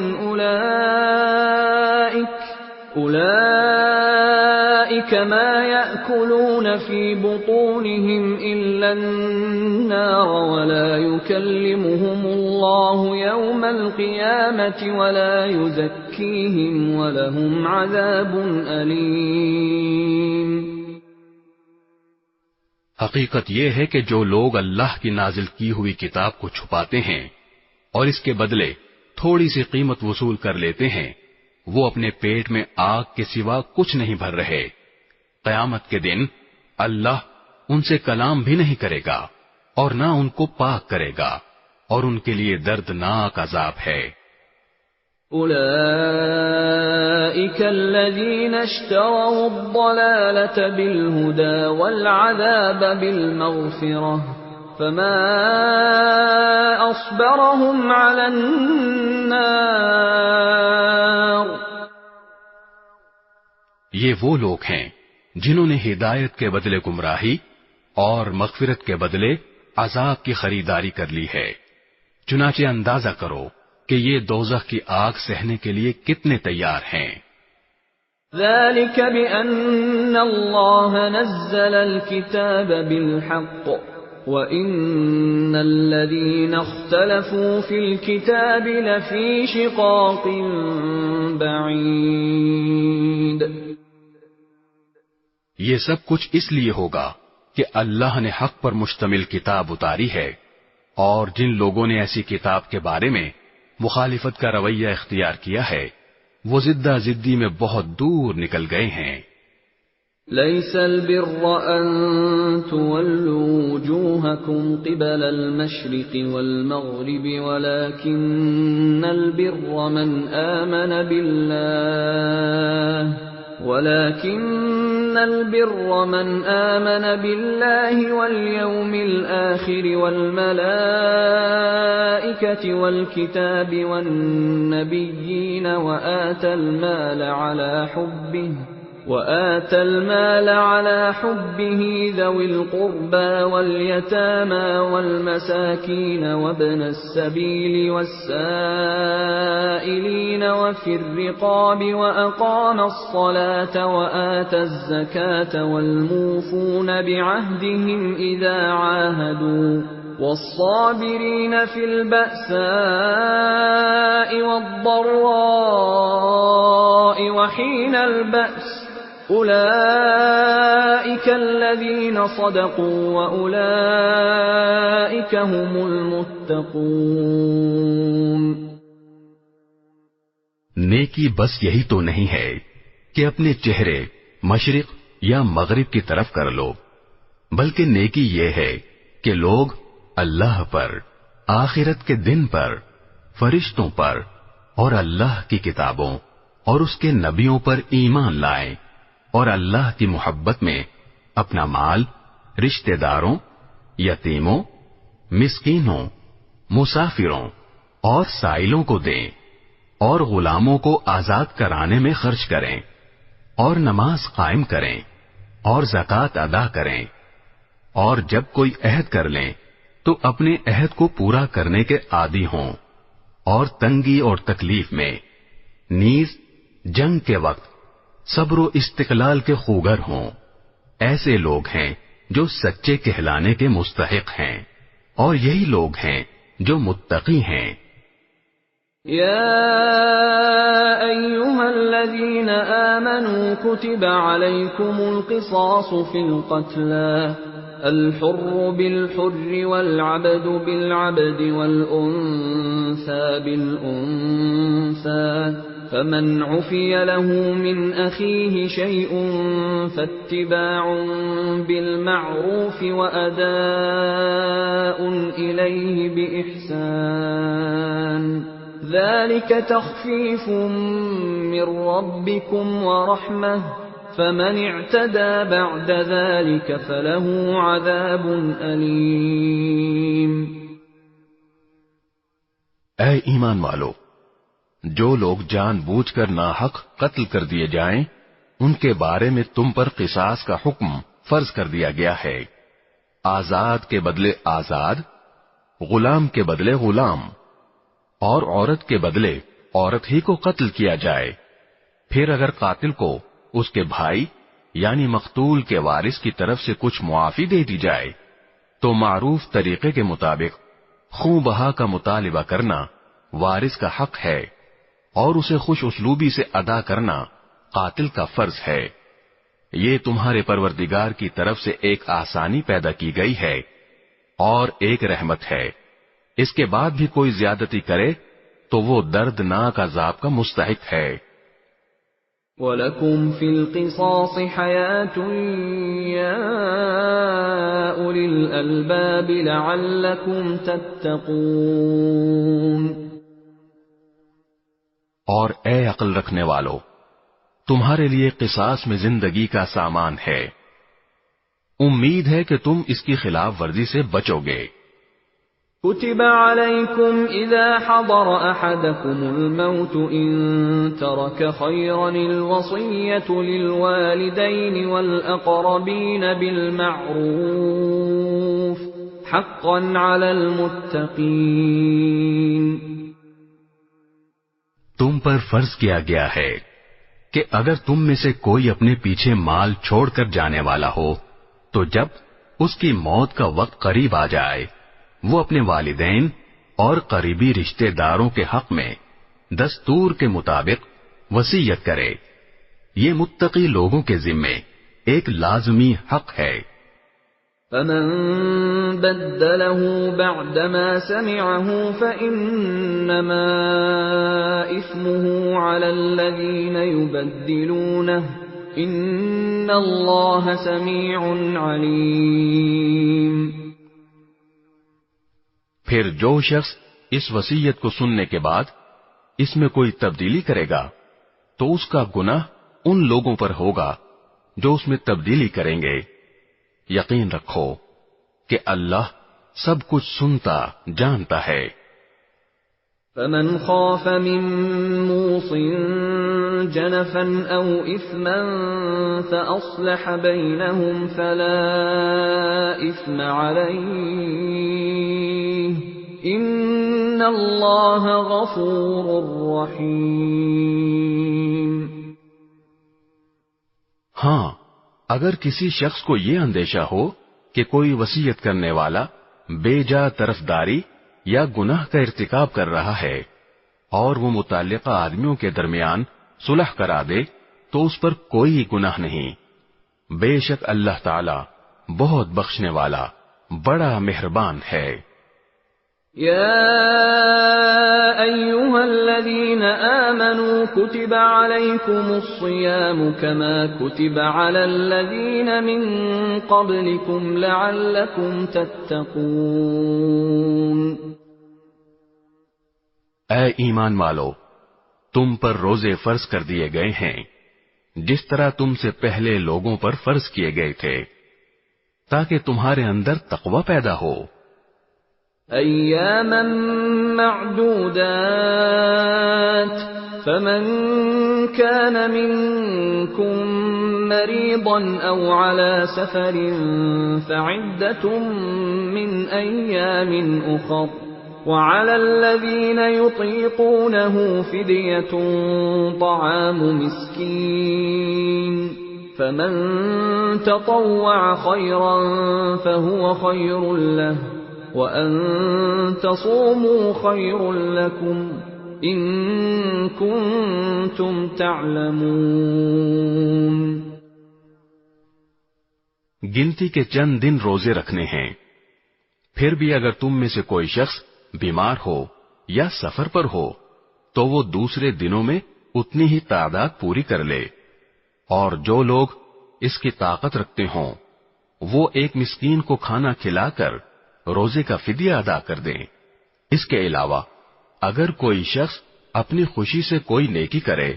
اولئك ما يأكلون في بطونهم الا النار ولا يكلمهم الله يوم القيامة ولا يزكيهم ولهم عذاب أليم. حقیقت یہ ہے کہ جو لوگ اللہ کی نازل کی ہوئی کتاب کو چھپاتے ہیں اور اس کے بدلے تھوڑی سی قیمت وصول کر لیتے ہیں وہ اپنے پیٹ میں آگ کے سوا کچھ نہیں بھر رہے. قیامت کے دن اللہ ان سے کلام بھی نہیں کرے گا اور نہ ان کو پاک کرے گا اور ان کے لیے دردناک عذاب ہے. اولئک الذین اشتروا الضلالة بالهدى والعذاب بالمغفرة فما اصبرهم على النار. یہ وہ لوگ ہیں جنہوں نے ہدایت کے بدلے گمراہی اور مغفرت کے بدلے عذاب کی خریداری کر لی ہے. چنانچہ اندازہ کرو کہ یہ دوزخ کی آگ سہنے کے لیے کتنے تیار ہیں. ذلك بأن الله نزل الكتاب بالحق وإن الذين اختلفوا في الكتاب لفي شقاق بعيد. یہ سب کچھ اس لیے ہوگا کہ اللہ نے حق پر مشتمل کتاب اتاری ہے اور جن لوگوں نے ایسی کتاب کے بارے میں مخالفت کا رویہ اختیار کیا ہے وہ زدہ زدی میں بہت دور نکل گئے ہیں. ليس البر أن تولوا وجوهكم قبل المشرق والمغرب ولكن البر من آمن بالله واليوم الآخر والملائكة والكتاب والنبيين وآتى المال على حبه ذوي القربى واليتامى والمساكين وابن السبيل والسائلين وفي الرقاب وأقام الصلاة وآتى الزكاة والموفون بعهدهم إذا عاهدوا والصابرين في البأساء والضراء وحين البأس أولئك الذين صدقوا وأولئك هم المتقون. نیکی بس یہی تو نہیں ہے کہ اپنے چہرے مشرق یا مغرب کی طرف کر لو، بلکہ نیکی یہ ہے کہ لوگ اللہ پر، آخرت کے دن پر، فرشتوں پر اور اللہ کی کتابوں اور اس کے نبیوں پر ایمان لائیں اور اللہ کی محبت میں اپنا مال رشتہ داروں، یتیموں، مسکینوں، مسافروں اور سائلوں کو دیں اور غلاموں کو آزاد کرانے میں خرچ کریں اور نماز قائم کریں اور زکوٰۃ ادا کریں، اور جب کوئی عہد کر لیں تو اپنے عہد کو پورا کرنے کے عادی ہوں، اور تنگی اور تکلیف میں نیز جنگ کے وقت صبر و استقلال کے خوگر ہوں. ایسے لوگ ہیں جو سچے کہلانے کے مستحق ہیں اور یہی لوگ ہیں جو متقی ہیں. يا أيها الذين آمنوا كتب عليكم القصاص في القتلى الحر بالحر والعبد بالعبد والأنثى بالأنثى فمن عفي له من أخيه شيء فاتباع بالمعروف وأداء إليه بإحسان ذلك تخفيف من ربكم ورحمة فمن اعتدى بعد ذلك فله عذاب أليم۔ اے ایمان والو، جو لوگ جان بوجھ کر ناحق قتل کر دیے جائیں ان کے بارے میں تم پر قصاص کا حکم فرض کر دیا گیا ہے۔ آزاد کے بدلے آزاد، غلام کے بدلے غلام، اور عورت کے بدلے عورت ہی کو قتل کیا جائے۔ پھر اگر قاتل کو اس کے بھائی یعنی مقتول کے وارث کی طرف سے کچھ معافی دے دی جائے تو معروف طریقے کے مطابق خوں بہا کا مطالبہ کرنا وارث کا حق ہے، اور اسے خوش اسلوبی سے ادا کرنا قاتل کا فرض ہے۔ یہ تمہارے پروردگار کی طرف سے ایک آسانی پیدا کی گئی ہے اور ایک رحمت ہے۔ اس کے بعد بھی کوئی زیادتی کرے تو وہ دردناک عذاب کا مستحق ہے۔ وَلَكُمْ فِي الْقِصَاصِ حَيَاةٌ يَا أُولِي الْأَلْبَابِ لَعَلَّكُمْ تَتَّقُونَ۔ اور اے عقل رکھنے والو، تمہارے لیے قصاص میں زندگی کا سامان ہے، امید ہے کہ تم اس کی خلاف ورزی سے بچو گے۔ كتب عليكم إذا حضر أحدكم الموت إن ترك خيرا الوصية للوالدين والأقربين بالمعروف حقا على المتقين۔ تم پر فرض کیا گیا ہے کہ اگر تم میں سے کوئی اپنے پیچھے مال چھوڑ کر جانے والا ہو تو جب اس کی موت کا وقت قریب آ جائے وہ اپنے والدین اور قریبی رشتہ داروں کے حق میں دستور کے مطابق وصیت کرے۔ یہ متقی لوگوں کے ذمے ایک لازمی حق ہے۔ فمن بدله بعدما سمعه فإنما إثمه على الذين يبدلونه إن الله سميع عليم۔ پھر جو شخص اس وصیت کو سننے کے بعد اس میں کوئی تبدیلی کرے گا تو اس کا گناہ ان لوگوں پر ہوگا جو اس میں تبدیلی کریں گے۔ یقین رکھو کہ اللہ سب کچھ سنتا جانتا ہے۔ فمن خاف من موص جنفا او اثما فاصلح بينهم فلا اثم عليه ان اللہ غفور رحیم۔ ہاں، اگر کسی شخص کو یہ اندیشہ ہو کہ کوئی وصیت کرنے والا بے جا طرفداری یا گناہ کا ارتکاب کر رہا ہے اور وہ متعلقہ آدمیوں کے درمیان صلح کرا دے تو اس پر کوئی گناہ نہیں، بے شک اللہ تعالی بہت بخشنے والا بڑا مہربان ہے۔ يا أيها الذين آمنوا كتب عليكم الصيام كما كتب على الذين من قبلكم لعلكم تتقون۔ اے ایمان والو، تم پر روزے فرض کر دیے گئے ہیں جس طرح تم سے پہلے لوگوں پر فرض کیے گئے تھے تاکہ تمہارے اندر تقوی پیدا ہو۔ ایاما معدودات فمن كان منكم مريضا او على سفر فعدة من ايام اخر وعلى الذين يطيقونه فدية طعام مسكين فمن تطوع خيرا فهو خير له وَأَن تَصُومُوا خَيْرٌ لَكُمْ إِن كُنتُمْ تَعْلَمُونَ۔ گنتی کے چند دن روزے رکھنے ہیں، پھر بھی اگر تم میں سے کوئی شخص بیمار ہو یا سفر پر ہو تو وہ دوسرے دنوں میں اتنی ہی تعداد پوری کر لے، اور جو لوگ اس کی طاقت رکھتے ہوں وہ ایک مسکین کو کھانا کھلا کر روزے کا فدیہ ادا کر دیں۔ اس کے علاوہ اگر کوئی شخص اپنی خوشی سے کوئی نیکی کرے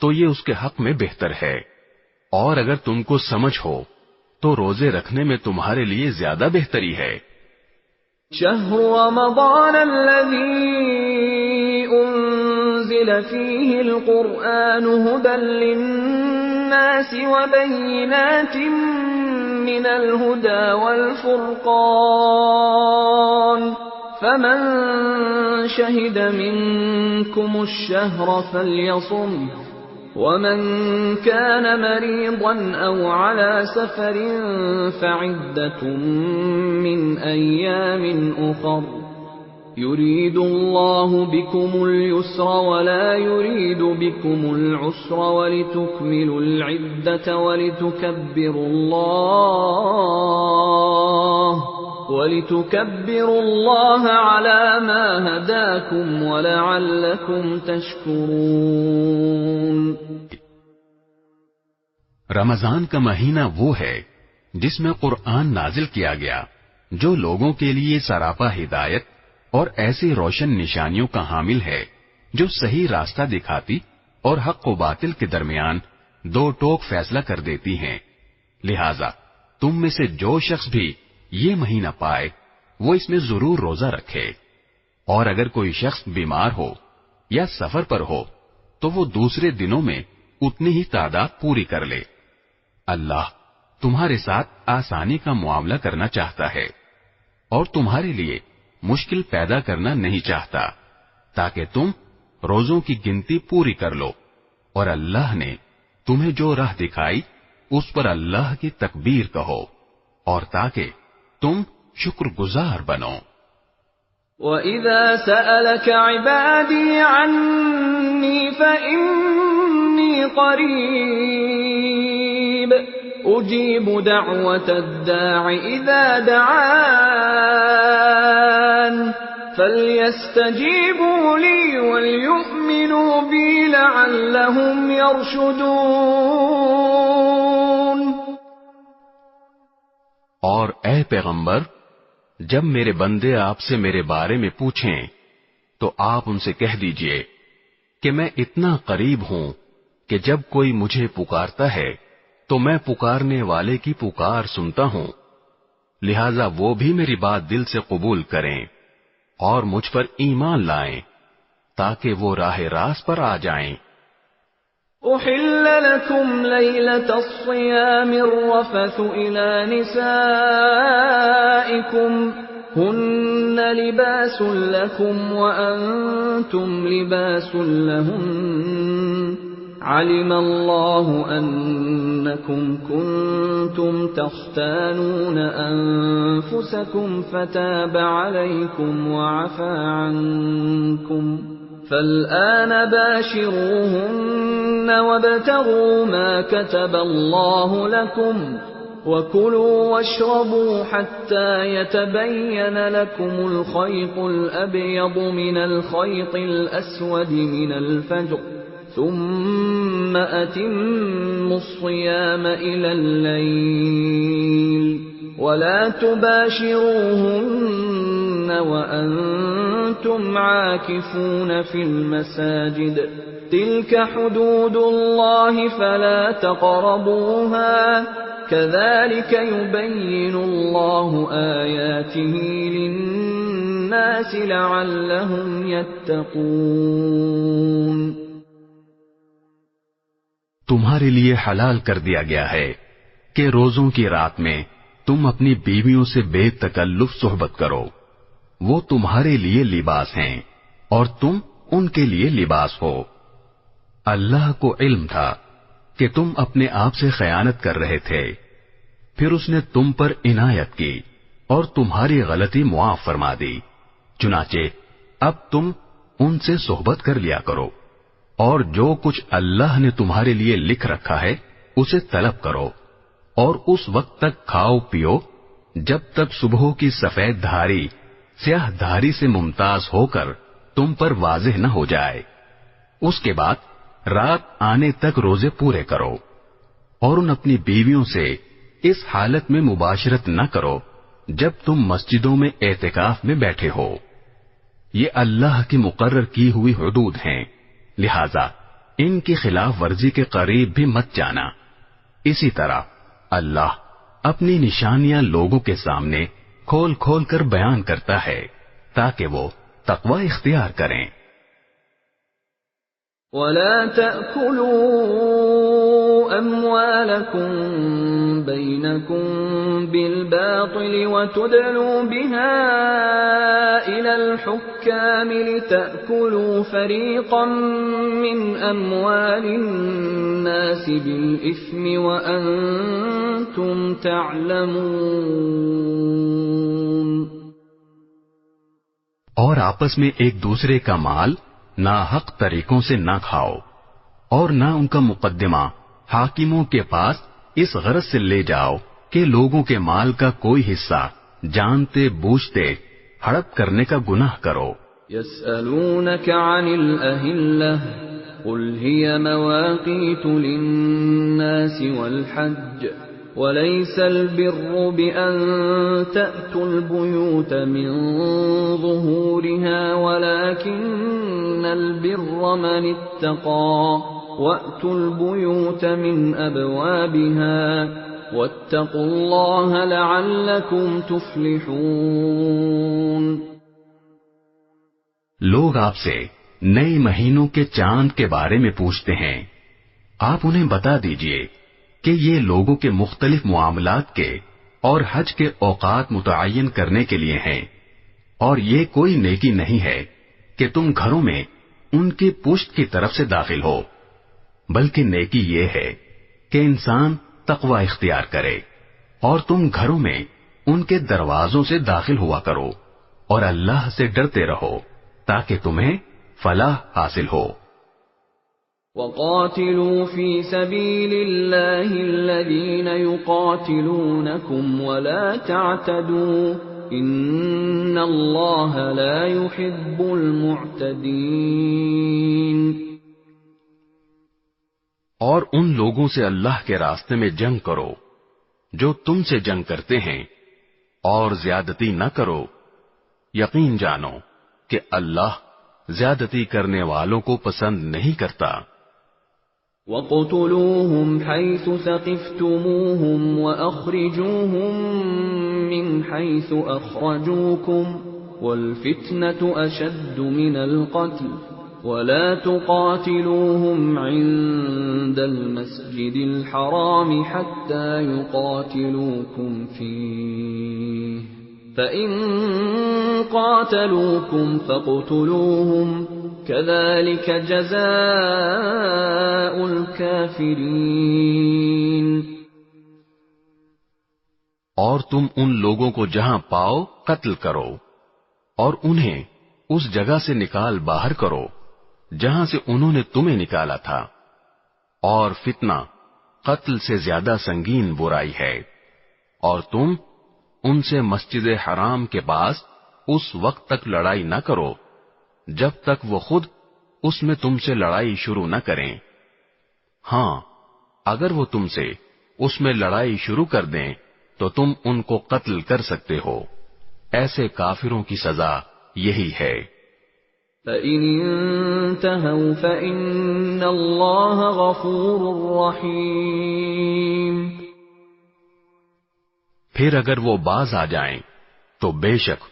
تو یہ اس کے حق میں بہتر ہے، اور اگر تم کو سمجھ ہو تو روزے رکھنے میں تمہارے لیے زیادہ بہتری ہے۔ شهر رمضان الذي أنزل فيه القرآن هدى للناس وبينات من الهدى والفرقان فمن شهد منكم الشهر فليصم ومن كان مريضا أو على سفر فعدة من أيام أخر يريد الله بكم اليسر ولا يريد بكم العسر ولتكملوا العدة ولتكبروا الله على ما هداكم ولعلكم تشكرون۔ رمضان کا مہینہ وہ ہے جس میں قرآن نازل کیا گیا، جو لوگوں کے لیے سراپا ہدایت اور ایسی روشن نشانیوں کا حامل ہے جو صحیح راستہ دکھاتی اور حق و باطل کے درمیان دو ٹوک فیصلہ کر دیتی ہیں۔ لہذا تم میں سے جو شخص بھی یہ مہینہ پائے وہ اس میں ضرور روزہ رکھے، اور اگر کوئی شخص بیمار ہو یا سفر پر ہو تو وہ دوسرے دنوں میں اتنی ہی تعداد پوری کر لے۔ اللہ تمہارے ساتھ آسانی کا معاملہ کرنا چاہتا ہے اور تمہارے لیے مشکل پیدا کرنا نہیں چاہتا، تاکہ تم روزوں کی گنتی پوری کر لو، اور اللہ نے تمہیں جو راہ دکھائی اس پر اللہ کی تکبیر کہو، اور تاکہ تم شکر گزار بنو۔ وَإِذَا سَأَلَكَ عِبَادِي عَنِّي فَإِنِّي قَرِيبٌ أُجِيبُ دَعْوَةَ الدَّاعِ إِذَا دَعَانِ فَلْيَسْتَجِيبُوا لِي وَلْيُؤْمِنُوا بِي لَعَلَّهُمْ يَرْشُدُونَ۔ اور اے پیغمبر، جب میرے بندے آپ سے میرے بارے میں پوچھیں تو آپ ان سے کہہ دیجئے کہ میں اتنا قریب ہوں کہ جب کوئی مجھے پکارتا ہے تو میں پکارنے والے کی پکار سنتا ہوں، لہذا وہ بھی میری بات دل سے قبول کریں اور مجھ پر ایمان لائیں تاکہ وہ راہ راست پر آ جائیں۔ أحل لكم ليلة الصيام الرفث إلى نسائكم هن لباس لكم وأنتم لباس لهن علم الله أنكم كنتم تختانون أنفسكم فتاب عليكم وعفى عنكم فالآن باشروهن وابتغوا ما كتب الله لكم وكلوا واشربوا حتى يتبين لكم الخيط الأبيض من الخيط الأسود من الفجر ثم أتموا الصيام إلى الليل ولا تباشروهن وأنتم عاكفون في المساجد تلك حدود الله فلا تقربوها كذلك يبين الله آياته للناس لعلهم يتقون۔ تمہارے لیے حلال کر دیا گیا ہے کہ روزوں کی رات میں تم اپنی بیویوں سے بے تکلف صحبت کرو، وہ تمہارے لیے لباس ہیں اور تم ان کے لیے لباس ہو۔ اللہ کو علم تھا کہ تم اپنے آپ سے خیانت کر رہے تھے، پھر اس نے تم پر عنایت کی اور تمہاری غلطی معاف فرما دی، چنانچہ اب تم ان سے صحبت کر لیا کرو، اور جو کچھ اللہ نے تمہارے لیے لکھ رکھا ہے اسے طلب کرو، اور اس وقت تک کھاؤ پیو جب تک صبح کی سفید دھاری سیاہ دھاری سے ممتاز ہو کر تم پر واضح نہ ہو جائے، اس کے بعد رات آنے تک روزے پورے کرو، اور ان اپنی بیویوں سے اس حالت میں مباشرت نہ کرو جب تم مسجدوں میں اعتکاف میں بیٹھے ہو، یہ اللہ کی مقرر کی ہوئی حدود ہیں، لہذا ان کی خلاف ورزی کے قریب بھی مت جانا۔ اسی طرح اللہ اپنی نشانیاں لوگوں کے سامنے کھول کھول کر بیان کرتا ہے تاکہ وہ تقوی اختیار کریں۔ وَلَا تَأْكُلُوا أَمْوَالَكُمْ بَيْنَكُمْ بِالْبَاطِلِ وَتُدْلُوا بِهَا إِلَى الْحُكَّامِ لِتَأْكُلُوا فَرِيقًا مِّنْ أَمْوَالِ النَّاسِ بِالْإِثْمِ وَأَنْتُمْ تَعْلَمُونَ۔ اور آپس میں ایک دوسرے کا مال ناحق طریقوں سے نہ کھاؤ، اور نہ ان کا مقدمہ حاکموں کے پاس اس غرض سے لے جاؤ کہ لوگوں کے مال کا کوئی حصہ جانتے بوجھتے ہڑپ کرنے کا گناہ کرو۔ يَسْأَلُونَكَ عَنِ الْأَهِلَّةِ قُلْ هِيَ مَوَاقِيتُ لِلنَّاسِ وَالْحَجِّ وَلَيْسَ الْبِرُّ بِأَن تَأْتُوا الْبُيُوتَ مِن ظُهُورِهَا وَلَكِنَّ الْبِرَّ مَنِ اتَّقَى وَأْتُوا الْبُيُوتَ مِنْ أَبْوَابِهَا وَاتَّقُوا اللَّهَ لَعَلَّكُمْ تُفْلِحُونَ۔ لوگ آپ سے نئے مہینوں کے چاند کے بارے میں پوچھتے ہیں، آپ انہیں بتا دیجئے کہ یہ لوگوں کے مختلف معاملات کے اور حج کے اوقات متعین کرنے کے لیے ہیں، اور یہ کوئی نیکی نہیں ہے کہ تم گھروں میں ان کی پشت کی طرف سے داخل ہو، بلکہ نیکی یہ ہے کہ انسان تقوی اختیار کرے، اور تم گھروں میں ان کے دروازوں سے داخل ہوا کرو، اور اللہ سے ڈرتے رہو تاکہ تمہیں فلاح حاصل ہو۔ وَقَاتِلُوا فِي سَبِيلِ اللَّهِ الَّذِينَ يُقَاتِلُونَكُمْ وَلَا تَعْتَدُوا إِنَّ اللَّهَ لَا يُحِبُّ الْمُعْتَدِينَ۔ اور ان لوگوں سے اللہ کے راستے میں جنگ کرو جو تم سے جنگ کرتے ہیں، اور زیادتی نہ کرو، یقین جانو کہ اللہ زیادتی کرنے والوں کو پسند نہیں کرتا۔ وَاقْتُلُوهُمْ حَيْثُ ثَقِفْتُمُوهُمْ وَأَخْرِجُوهُمْ مِنْ حَيْثُ أَخْرَجُوكُمْ وَالْفِتْنَةُ أَشَدُّ مِنَ الْقَتْلِ وَلَا تُقَاتِلُوهُمْ عِندَ الْمَسْجِدِ الْحَرَامِ حَتَّى يُقَاتِلُوكُمْ فِيهِ فَإِن قَاتَلُوكُمْ فَاقْتُلُوهُمْ كَذَلِكَ جَزَاءُ الْكَافِرِينَ۔ اور تم ان لوگوں کو جہاں پاؤ قتل کرو، اور انہیں اس جگہ سے نکال باہر کرو جہاں سے انہوں نے تمہیں نکالا تھا، اور فتنہ قتل سے زیادہ سنگین برائی ہے، اور تم ان سے مسجد حرام کے پاس اس وقت تک لڑائی نہ کرو جب تک وہ خود اس میں تم سے لڑائی شروع نہ کریں۔ ہاں، اگر وہ تم سے اس میں لڑائی شروع کر دیں تو تم ان کو قتل کر سکتے ہو، ایسے کافروں کی سزا یہی ہے۔ فَإِنِ انْتَهَوْا فَإِنَّ اللَّهَ غَفُورٌ رَّحِيمٌ۔ پھر اگر وہ باز آ جائیں تو بے شک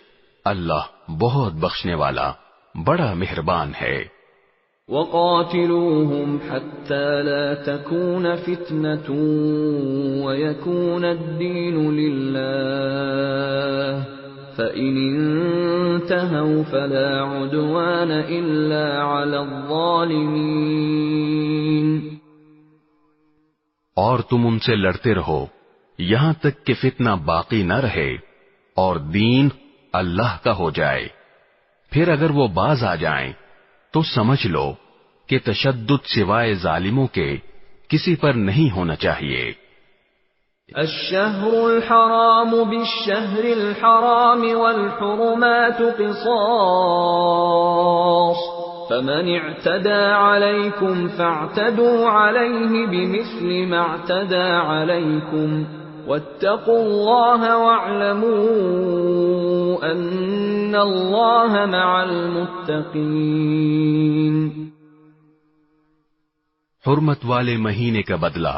اللہ بہت بخشنے والا بڑا مہربان ہے۔ وَقَاتِلُوهُمْ حَتَّى لَا تَكُونَ فِتْنَةٌ وَيَكُونَ الدِّينُ لِلَّهِ فَإِنِ انْتَهَوْا فَلَا عُدْوَانَ إِلَّا عَلَى الظَّالِمِينَ۔ اور تم ان سے لڑتے رہو یہاں تک کہ فتنہ باقی نہ رہے اور دین اللہ کا ہو جائے۔ پھر اگر وہ باز آ جائیں تو سمجھ لو کہ تشدد سوائے ظالموں کے کسی پر نہیں ہونا چاہیے۔ الشهر الحرام بالشهر الحرام والحرمات قصاص فمن اعتدى عليكم فاعتدوا عليه بمثل ما اعتدى عليكم واتقوا الله واعلموا ان الله مع المتقين۔ حرمت والے مہینے کا بدلہ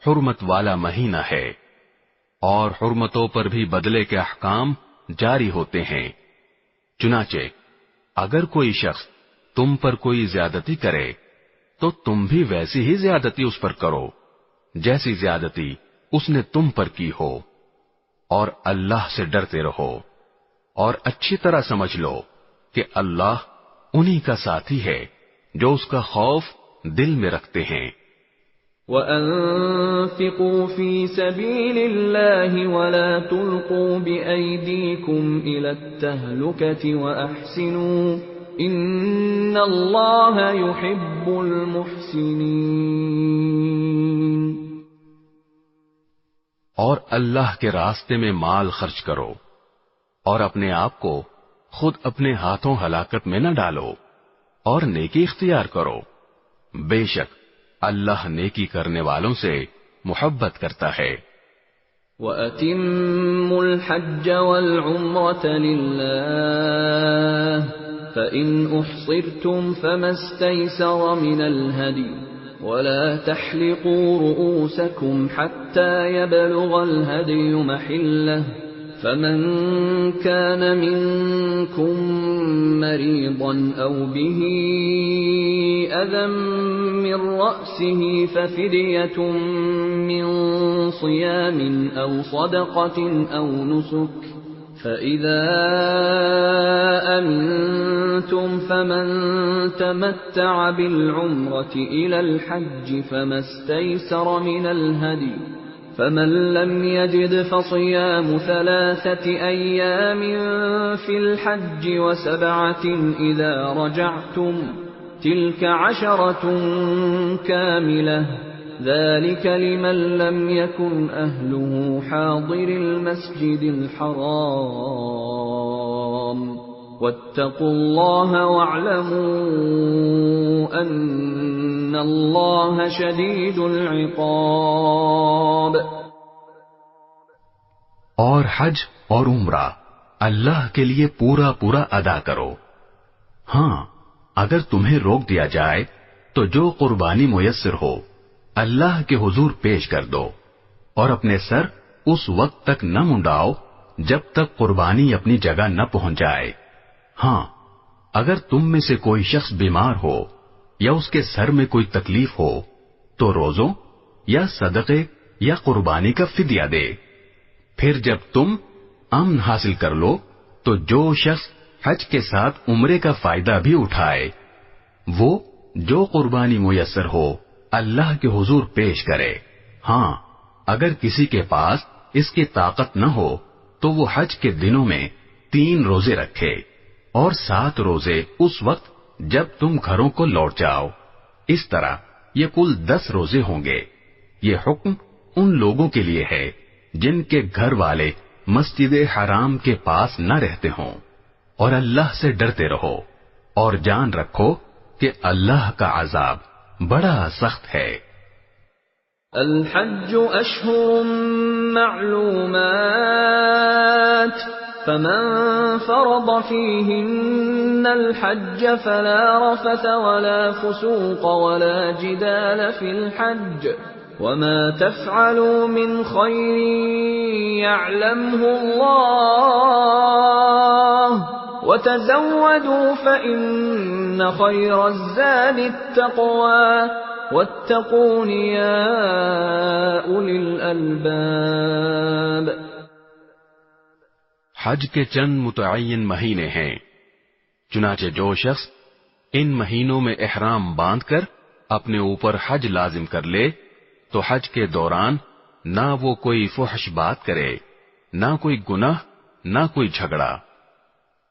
حرمت والا مہینہ ہے، اور حرمتوں پر بھی بدلے کے احکام جاری ہوتے ہیں۔ چنانچہ اگر کوئی شخص تم پر کوئی زیادتی کرے تو تم بھی ویسی ہی زیادتی اس پر کرو جیسی زیادتی اس نے تم پر کی ہو، اور اللہ سے ڈرتے رہو، اور اچھی طرح سمجھ لو کہ اللہ انہی کا ساتھی ہے جو اس کا خوف دل میں رکھتے ہیں۔ وَأَنفِقُوا فِي سَبِيلِ اللَّهِ وَلَا تُلْقُوا بِأَيْدِيكُمْ إِلَى التَّهْلُكَةِ وَأَحْسِنُوا إِنَّ اللَّهَ يُحِبُّ الْمُحْسِنِينَ۔ اور اللہ کے راستے میں مال خرچ کرو، اور اپنے آپ کو خود اپنے ہاتھوں ہلاکت میں نہ ڈالو، اور نیکی اختیار کرو، بے شک اللہ نیکی کرنے والوں سے محبت کرتا ہے۔ وَأَتِمُّوا الْحَجَّ وَالْعُمْرَةَ لِلَّهِ فَإِنْ أُحْصِرْتُمْ فَمَا اسْتَيْسَرَ مِنَ الْهَدْيِ وَلَا تَحْلِقُوا رُؤُوسَكُمْ حَتَّى يَبْلُغَ الْهَدْيُ مَحِلَّهُ فَمَنْ كَانَ مِنْكُمْ مَرِيضًا أَوْ بِهِ أَذًى مِّن رَّأْسِهِ فَفِدْيَةٌ مِّن صِيَامٍ أَوْ صَدَقَةٍ أَوْ نُسُكٍ فَإِذَا أَمِنْتُمْ فَمَنْ تَمَتَّعَ بِالْعُمْرَةِ إِلَى الْحَجِّ فَمَا اسْتَيْسَرَ مِنَ الْهَدْيِ فَمَنْ لَمْ يَجِدْ فَصِيَامُ 3 أَيَّامٍ فِي الْحَجِّ وَسَبْعَةٍ إِذَا رَجَعْتُمْ تِلْكَ 10 كَامِلَةٌ ذَلِكَ لِمَنْ لَمْ يَكُنْ أَهْلُهُ حَاضِرِ الْمَسْجِدِ الْحَرَامِ وَاتَّقُوا اللَّهَ وَاعْلَمُوا أَنَّ اللَّهَ شَدِيدُ الْعِقَابِ۔ اور حج اور عمرہ اللہ کے لیے پورا پورا ادا کرو۔ ہاں، اگر تمہیں روک دیا جائے تو جو قربانی میسر ہو اللہ کے حضور پیش کر دو، اور اپنے سر اس وقت تک نہ منڈاؤ جب تک قربانی اپنی جگہ نہ پہنچ جائے۔ ہاں، اگر تم میں سے کوئی شخص بیمار ہو یا اس کے سر میں کوئی تکلیف ہو تو روزوں یا صدقے یا قربانی کا فدیہ دے۔ پھر جب تم امن حاصل کر لو تو جو شخص حج کے ساتھ عمرے کا فائدہ بھی اٹھائے وہ جو قربانی میسر ہو اللہ کے حضور پیش کرے۔ ہاں، اگر کسی کے پاس اس کی طاقت نہ ہو تو وہ حج کے دنوں میں 3 روزے رکھے، اور 7 روزے اس وقت جب تم گھروں کو لوٹ جاؤ۔ اس طرح یہ کل 10 روزے ہوں گے۔ یہ حکم ان لوگوں کے لیے ہے جن کے گھر والے مسجد حرام کے پاس نہ رہتے ہوں، اور اللہ سے ڈرتے رہو، اور جان رکھو کہ اللہ کا عذاب بڑا سخت ہے۔ الحج اشہر معلومات فمن فرض فيهن الحج فلا رفث ولا فسوق ولا جدال في الحج وما تفعلوا من خير يعلمه الله وتزودوا فإن خير الزاد التقوى واتقون يا أولي الألباب۔ حج کے چند متعین مہینے ہیں، چنانچہ جو شخص ان مہینوں میں احرام باندھ کر اپنے اوپر حج لازم کر لے تو حج کے دوران نہ وہ کوئی فحش بات کرے، نہ کوئی گناہ، نہ کوئی جھگڑا،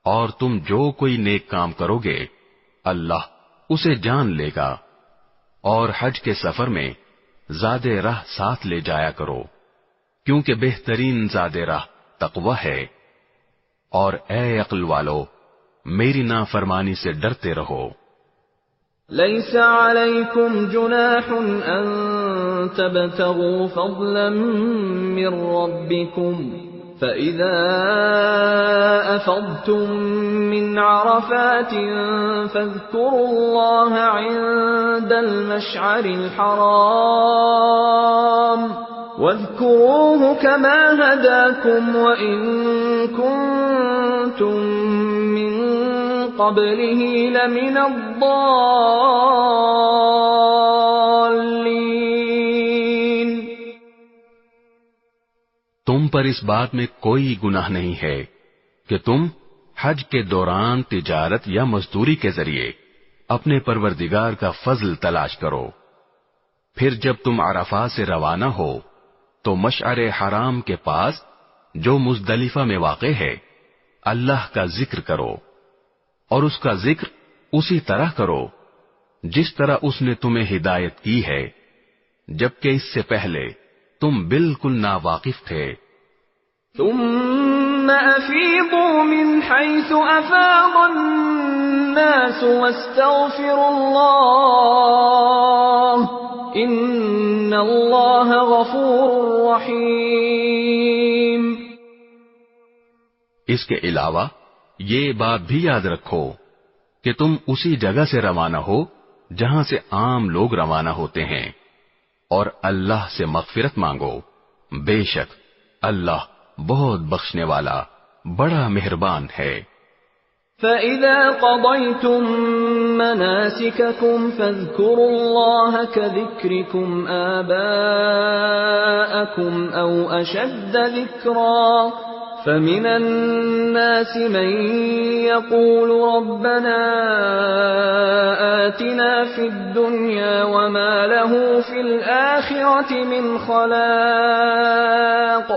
اور تم جو کوئی نیک کام کرو گے اللہ اسے جان لے گا۔ اور حج کے سفر میں زاد راہ ساتھ لے جایا کرو، کیونکہ بہترین زاد راہ تقوی ہے۔ اور اے عقل والو، میری نافرمانی سے ڈرتے رہو۔ ليس عليكم جناح أن تبتغوا فضلا من ربكم فَإِذَا أَفَضْتُم مِّنْ عَرَفَاتٍ فَاذْكُرُوا اللَّهَ عِندَ الْمَشْعَرِ الْحَرَامِ وَاذْكُرُوهُ كَمَا هَدَاكُمْ وَإِن كُنتُم مِّن قَبْلِهِ لَمِنَ الضَّالِّينَ۔ تم پر اس بات میں کوئی گناہ نہیں ہے کہ تم حج کے دوران تجارت یا مزدوری کے ذریعے اپنے پروردگار کا فضل تلاش کرو، پھر جب تم عرفات سے روانہ ہو تو مشعر حرام کے پاس جو مزدلفہ میں واقع ہے اللہ کا ذکر کرو، اور اس کا ذکر اسی طرح کرو جس طرح اس نے تمہیں ہدایت کی ہے، جبکہ اس سے پہلے تم بالکل ناواقف تھے۔ ثم أفيضوا من حيث أفاض الناس واستغفروا الله إن الله غفور رحيم۔ اس کے علاوہ یہ بات بھی یاد رکھو کہ تم اسی جگہ سے روانہ ہو جہاں سے عام لوگ روانہ ہوتے ہیں، اور اللہ سے مغفرت مانگو، بے شک اللہ بہت بخشنے والا بڑا مہربان ہے۔ فَإِذَا قَضَيْتُم مَّنَاسِكَكُمْ فَاذْكُرُوا اللَّهَ كَذِكْرِكُمْ آبَاءَكُمْ أَوْ أَشَدَّ ذِكْرًا فَمِنَ النَّاسِ مَن يَقُولُ رَبَّنَا آتِنَا فِي الدُّنْيَا وَمَا لَهُ فِي الْآخِرَةِ مِنْ خَلَاقٍ۔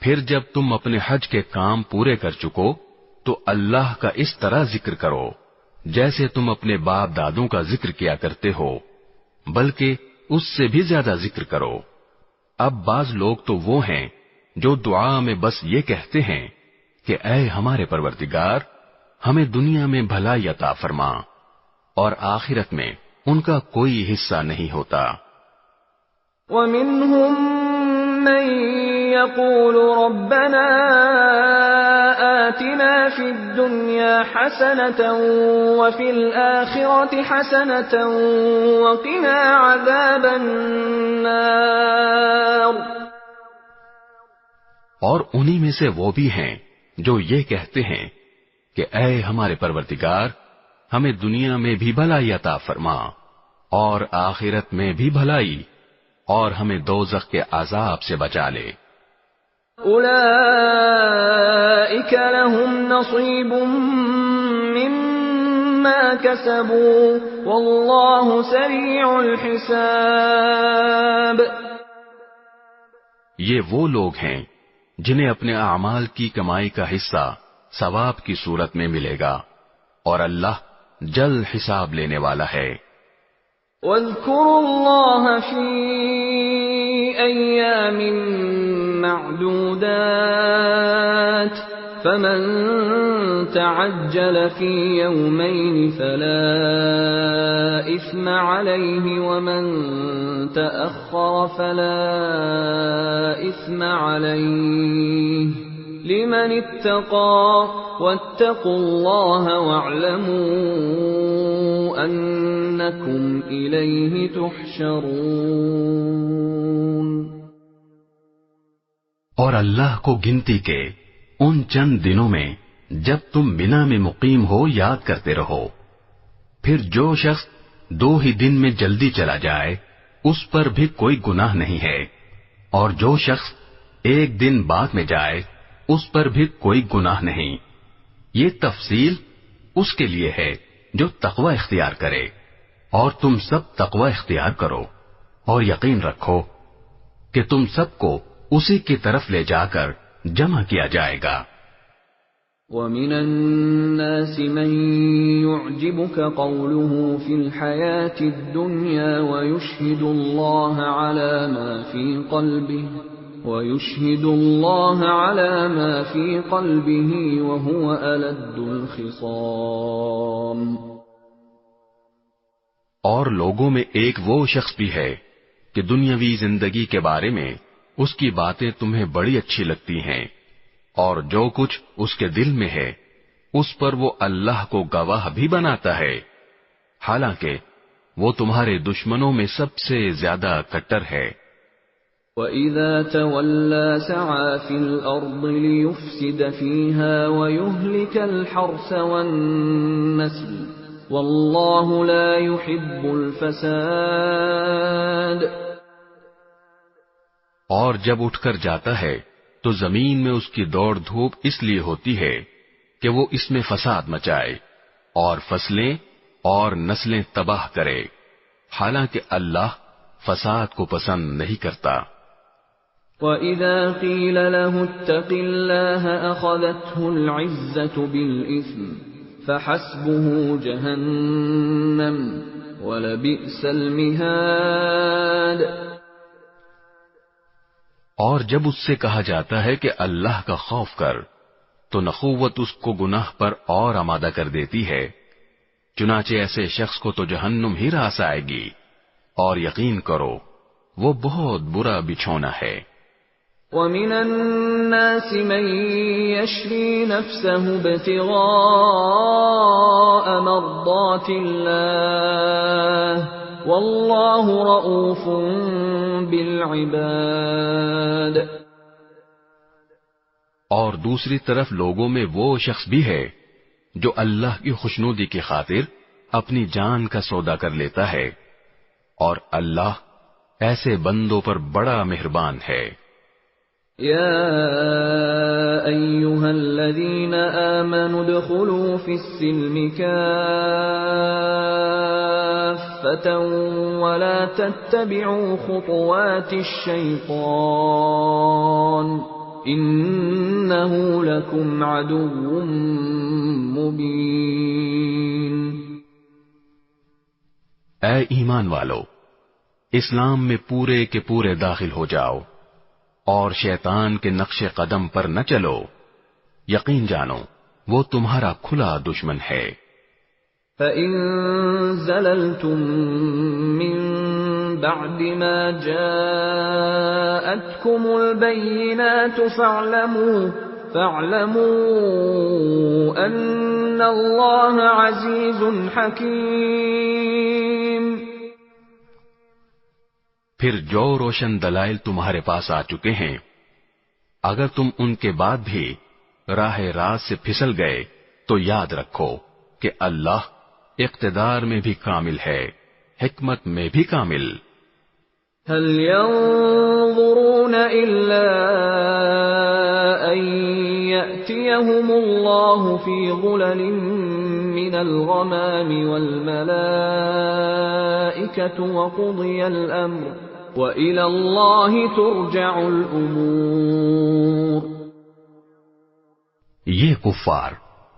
پھر جب تم اپنے حج کے کام پورے کر چکو تو اللہ کا اس طرح ذکر کرو جیسے تم اپنے باپ دادوں کا ذکر کیا کرتے ہو، بلکہ اس سے بھی زیادہ ذکر کرو۔ اب بعض لوگ تو وہ ہیں جو دعا میں بس یہ کہتے ہیں کہ اے ہمارے پروردگار ہمیں دنیا میں بھلائی عطا فرما، اور آخرت میں ان کا کوئی حصہ نہیں ہوتا۔ وَمِنْهُمْ مَن يَقُولُ رَبَّنَا آتِنَا فِي الدُّنْيَا حَسَنَةً وَفِي الْآخِرَةِ حَسَنَةً وَقِنَا عَذَابَ النَّارِ۔ اور انہی میں سے وہ بھی ہیں جو یہ کہتے ہیں کہ اے ہمارے پروردگار ہمیں دنیا میں بھی بھلائی عطا فرما اور آخرت میں بھی بھلائی، اور ہمیں دوزخ کے عذاب سے بچا لے۔ اولئک لهم نصیب مما کسبوا واللہ سریع الحساب۔ یہ وہ لوگ ہیں جنہیں اپنے اعمال کی کمائی کا حصہ ثواب کی صورت میں ملے گا، اور اللہ جلد حساب لینے والا ہے۔ واذکروا اللہ فی ایام معدودات فمن تعجل في يومين فلا إثم عليه ومن تأخر فلا إثم عليه لمن اتقى واتقوا الله واعلموا أنكم إليه تحشرون۔ اور اللہ کو گنتی کے ان چند دنوں میں جب تم منا میں مقیم ہو یاد کرتے رہو، پھر جو شخص 2 ہی دن میں جلدی چلا جائے اس پر بھی کوئی گناہ نہیں ہے، اور جو شخص 1 دن بعد میں جائے اس پر بھی کوئی گناہ نہیں۔ یہ تفصیل اس کے لیے ہے جو تقوی اختیار کرے، اور تم سب تقوی اختیار کرو، اور یقین رکھو کہ تم سب کو اسی کی طرف لے جا کر جمع کیا جائے گا۔ وَمِنَ النَّاسِ مَن يُعْجِبُكَ قَوْلُهُ فِي الْحَيَاةِ الدُّنْيَا وَيُشْهِدُ اللَّهَ عَلَى مَا فِي قَلْبِهِ وَهُوَ أَلَدُّ الْخِصَامِ۔ اور لوگوں میں ایک وہ شخص بھی ہے کہ دنیاوی زندگی کے بارے میں اس کی باتیں تمہیں بڑی اچھی لگتی ہیں، اور جو کچھ اس کے دل میں ہے اس پر وہ اللہ کو گواہ بھی بناتا ہے، حالانکہ وہ تمہارے دشمنوں میں سب سے زیادہ کٹر ہے۔ وَإِذَا تَوَلَّى سَعَى فِي الْأَرْضِ لِيُفْسِدَ فِيهَا وَيُهْلِكَ الْحَرْثَ وَالنَّسْلَ وَاللَّهُ لَا يُحِبُّ الْفَسَادَ۔ اور جب اٹھ کر جاتا ہے تو زمین میں اس کی دوڑ دھوپ اس لیے ہوتی ہے کہ وہ اس میں فساد مچائے اور فصلیں اور نسلیں تباہ کرے، حالانکہ اللہ فساد کو پسند نہیں کرتا۔ وَإِذَا قِيلَ لَهُ اتَّقِ اللَّهَ أَخَذَتْهُ الْعِزَّةُ بِالْإِثْمِ فَحَسْبُهُ جَهَنَّمُ وَلَبِئْسَ الْمِهَادُ۔ اور جب اس سے کہا جاتا ہے کہ اللہ کا خوف کر، تو نخوت اس کو گناہ پر اور آمادہ کر دیتی ہے، چنانچہ ایسے شخص کو تو جہنم ہی راس آئے گی، اور یقین کرو وہ بہت برا بچھونا ہے۔ وَمِنَ النَّاسِ مَن يَشْرِي نَفْسَهُ ابْتِغَاءَ مَرْضَاتِ اللَّهِ وَاللَّهُ رَءُوفٌ بِالْعِبَادِ۔ اور دوسری طرف لوگوں میں وہ شخص بھی ہے جو اللہ کی خوشنودی کی خاطر اپنی جان کا سودا کر لیتا ہے، اور اللہ ایسے بندوں پر بڑا مہربان ہے۔ يَا أَيُّهَا الَّذِينَ آمَنُوا ادْخُلُوا فِي السِّلْمِ كَافَّةً وَلَا تَتَّبِعُوا خُطُوَاتِ الشَّيْطَانِ إِنَّهُ لَكُمْ عَدُوٌّ مُّبِينٌ۔ اے ایمان والو، اسلام میں پورے کے پورے داخل ہو جاؤ اور شیطان کے نقش قدم پر نہ چلو، یقین جانو وہ تمہارا کھلا دشمن ہے۔ فَإِن زَلَلْتُم مِّن بَعْدِ مَا جَاءَتْكُمُ الْبَيِّنَاتُ فَاعْلَمُوا أَنَّ اللَّهَ عَزِيزٌ حَكِيمٌ۔ پھر جو روشن دلائل تمہارے پاس آ چکے ہیں، اگر تم ان کے بعد بھی راہ راست سے پھسل گئے تو یاد رکھو کہ اللہ اقتدار میں بھی کامل ہے، حکمت میں بھی کامل۔ هل ينظرون إلا أن يأتيهم الله في ظلل من الغمام والملائكة وقضي الأمر وإلى الله ترجع الأمور۔ یہ کفار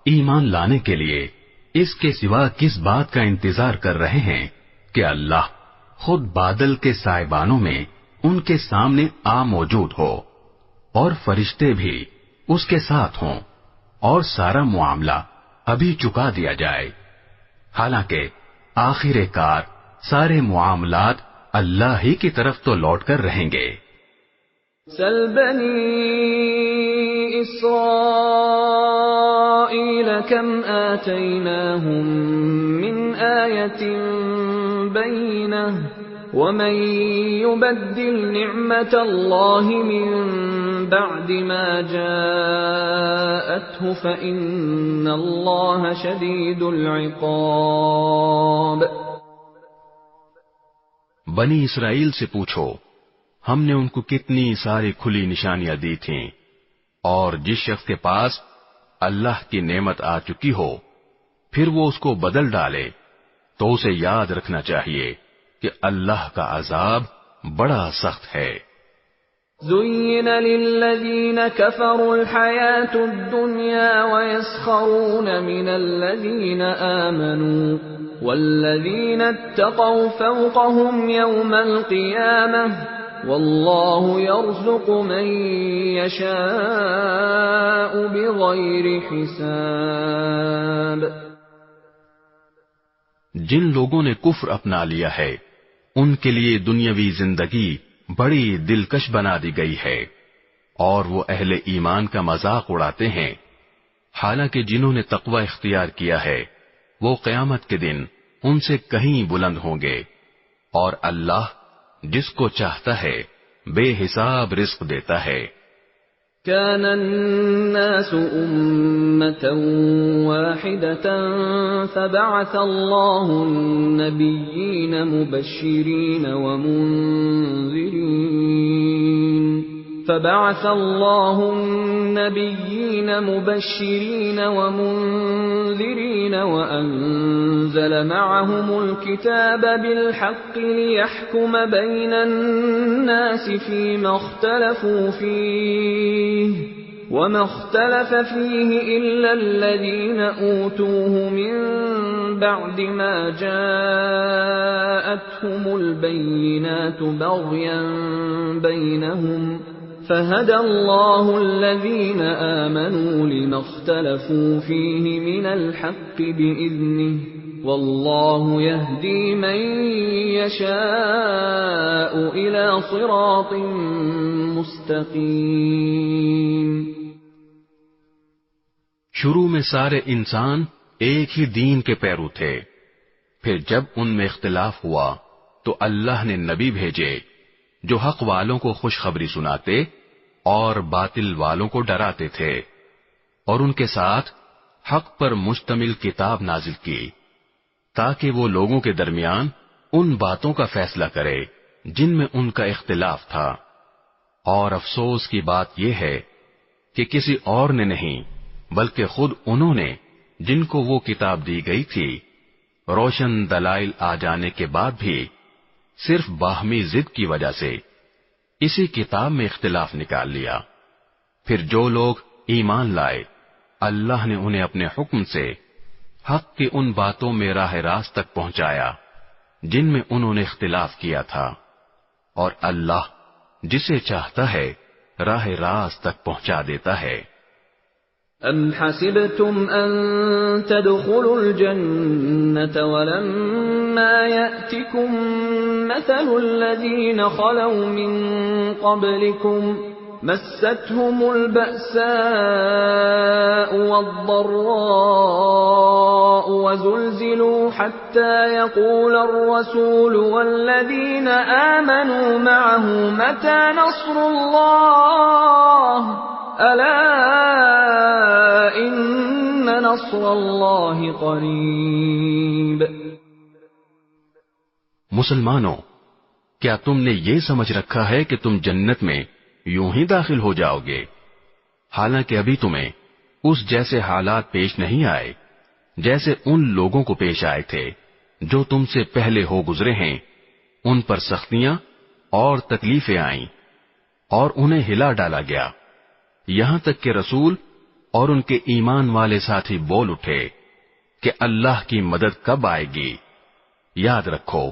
ایمان لانے کے لیے اس کے سوا کس بات کا انتظار کر رہے ہیں کہ اللہ خود بادل کے سائبانوں میں ان کے سامنے آ موجود ہو اور فرشتے بھی اس کے ساتھ ہوں اور سارا معاملہ ابھی چکا دیا جائے، حالانکہ آخر کار سارے معاملات اللہ ہی کی طرف تو لوٹ کر رہیں گے۔ سل بنی اسرائیل کم آتیناہم من آیت بینہ ومن یبدل نعمت اللہ من بعد ما جاءته فإن اللہ شدید العقاب۔ بنی اسرائیل سے پوچھو ہم نے ان کو کتنی ساری کھلی نشانیاں دی تھیں، اور جس شخص کے پاس اللہ کی نعمت آ چکی ہو پھر وہ اس کو بدل ڈالے تو اسے یاد رکھنا چاہیے کہ اللہ کا عذاب بڑا سخت ہے۔ زُيِّنَ لِلَّذِينَ كَفَرُوا الْحَيَاةُ الدُّنْيَا وَيَسْخَرُونَ مِنَ الَّذِينَ آمَنُوا وَالَّذِينَ اتَّقَوْا فَوْقَهُمْ يَوْمَ الْقِيَامَةِ وَاللَّهُ يَرْزُقُ مَن يَشَاءُ بِغَيْرِ حِسَابٍ۔ جن لوگوں نے کفر اپنا لیا ہے ان کے لیے دنیاوی زندگی بڑی دلکش بنا دی گئی ہے، اور وہ اہل ایمان کا مذاق اڑاتے ہیں، حالانکہ جنہوں نے تقوی اختیار کیا ہے وہ قیامت کے دن ان سے کہیں بلند ہوں گے، اور اللہ جس کو چاہتا ہے بے حساب رزق دیتا ہے۔ كان الناس أمة واحدة فبعث الله النبيين مبشرين ومنذرين وأنزل معهم الكتاب بالحق ليحكم بين الناس فيما اختلفوا فيه وما اختلف فيه إلا الذين أوتوه من بعد ما جاءتهم البينات بغيا بينهم فهدى الله الذين آمنوا لما اختلفوا فيه من الحق بإذنه والله يهدي من يشاء إلى صراط مستقيم۔ شروع میں سارے انسان ایک ہی دین کے پیرو تھے، پھر جب ان میں اختلاف ہوا تو اللہ نے نبی بھیجے جو حق والوں کو خوشخبری سناتے اور باطل والوں کو ڈراتے تھے، اور ان کے ساتھ حق پر مشتمل کتاب نازل کی تاکہ وہ لوگوں کے درمیان ان باتوں کا فیصلہ کرے جن میں ان کا اختلاف تھا۔ اور افسوس کی بات یہ ہے کہ کسی اور نے نہیں بلکہ خود انہوں نے، جن کو وہ کتاب دی گئی تھی، روشن دلائل آ جانے کے بعد بھی صرف باہمی ضد کی وجہ سے اسی کتاب میں اختلاف نکال لیا۔ پھر جو لوگ ایمان لائے اللہ نے انہیں اپنے حکم سے حق کی ان باتوں میں راہ راست تک پہنچایا جن میں انہوں نے اختلاف کیا تھا، اور اللہ جسے چاہتا ہے راہ راست تک پہنچا دیتا ہے۔ أَمْ حَسِبْتُمْ أَن تَدْخُلُوا الْجَنَّةَ وَلَمَّا يَأْتِكُم مَّثَلُ الَّذِينَ خَلَوْا مِن قَبْلِكُمْ مَسَّتْهُمُ الْبَأْسَاءُ وَالضَّرَّاءُ وَزُلْزِلُوا حَتَّى يَقُولَ الرَّسُولُ وَالَّذِينَ آمَنُوا مَعَهُ مَتَى نَصْرُ اللَّهِ أَلَا إِنَّ نَصْرَ اللَّهِ قَرِيبٌ۔ مسلمانوں، کیا تم نے یہ سمجھ رکھا ہے کہ تم جنت میں یوں ہی داخل ہو جاؤ گے، حالانکہ ابھی تمہیں اس جیسے حالات پیش نہیں آئے جیسے ان لوگوں کو پیش آئے تھے جو تم سے پہلے ہو گزرے ہیں۔ ان پر سختیاں اور تکلیفیں آئیں اور انہیں ہلا ڈالا گیا، یہاں تک کہ رسول اور ان کے ایمان والے ساتھی بول اٹھے کہ اللہ کی مدد کب آئے گی؟ یاد رکھو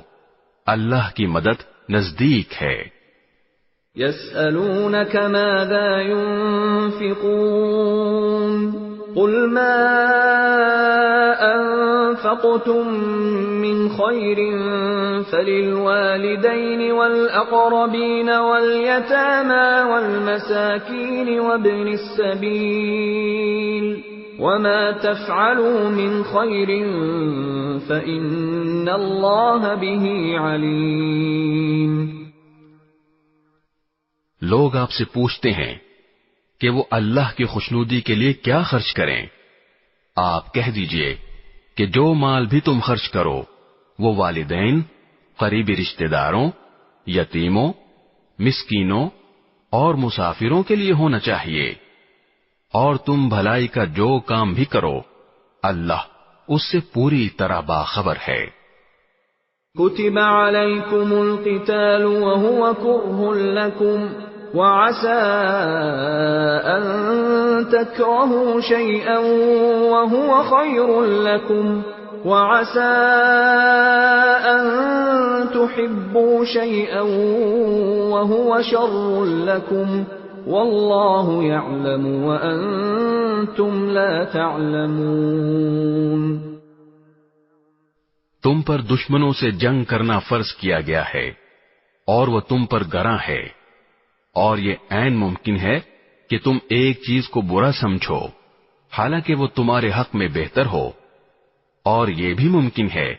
اللہ کی مدد نزدیک ہے۔ يَسْأَلُونَكَ مَاذَا يُنْفِقُونَ قُلْ مَا أَنفَقْتُم مِّنْ خَيْرٍ فَلِلْوَالِدَيْنِ وَالْأَقْرَبِينَ وَالْيَتَامَى وَالْمَسَاكِينِ وَابْنِ السَّبِيلِ وَمَا تَفْعَلُوا مِنْ خَيْرٍ فَإِنَّ اللَّهَ بِهِ عَلِيمٌ۔ لوگ آپ سے پوچھتے ہیں کہ وہ اللہ کی خوشنودی کے لیے کیا خرچ کریں؟ آپ کہہ دیجئے کہ جو مال بھی تم خرچ کرو وہ والدین، قریبی رشتہ داروں، یتیموں، مسکینوں اور مسافروں کے لیے ہونا چاہیے، اور تم بھلائی کا جو کام بھی کرو اللہ اس سے پوری طرح باخبر ہے۔ كتب عليكم القتال وهو كره لكم وعسى أن تكرهوا شيئا وهو خير لكم وعسى أن تحبوا شيئا وهو شر لكم والله يعلم وأنتم لا تعلمون۔ تم پر دشمنوں سے جنگ کرنا فرض کیا گیا ہے، اور وہ تم پر گراں ہے، اور یہ عین ممکن ہے کہ تم ایک چیز کو برا سمجھو حالانکہ وہ تمہارے حق میں بہتر ہو، اور یہ بھی ممکن ہے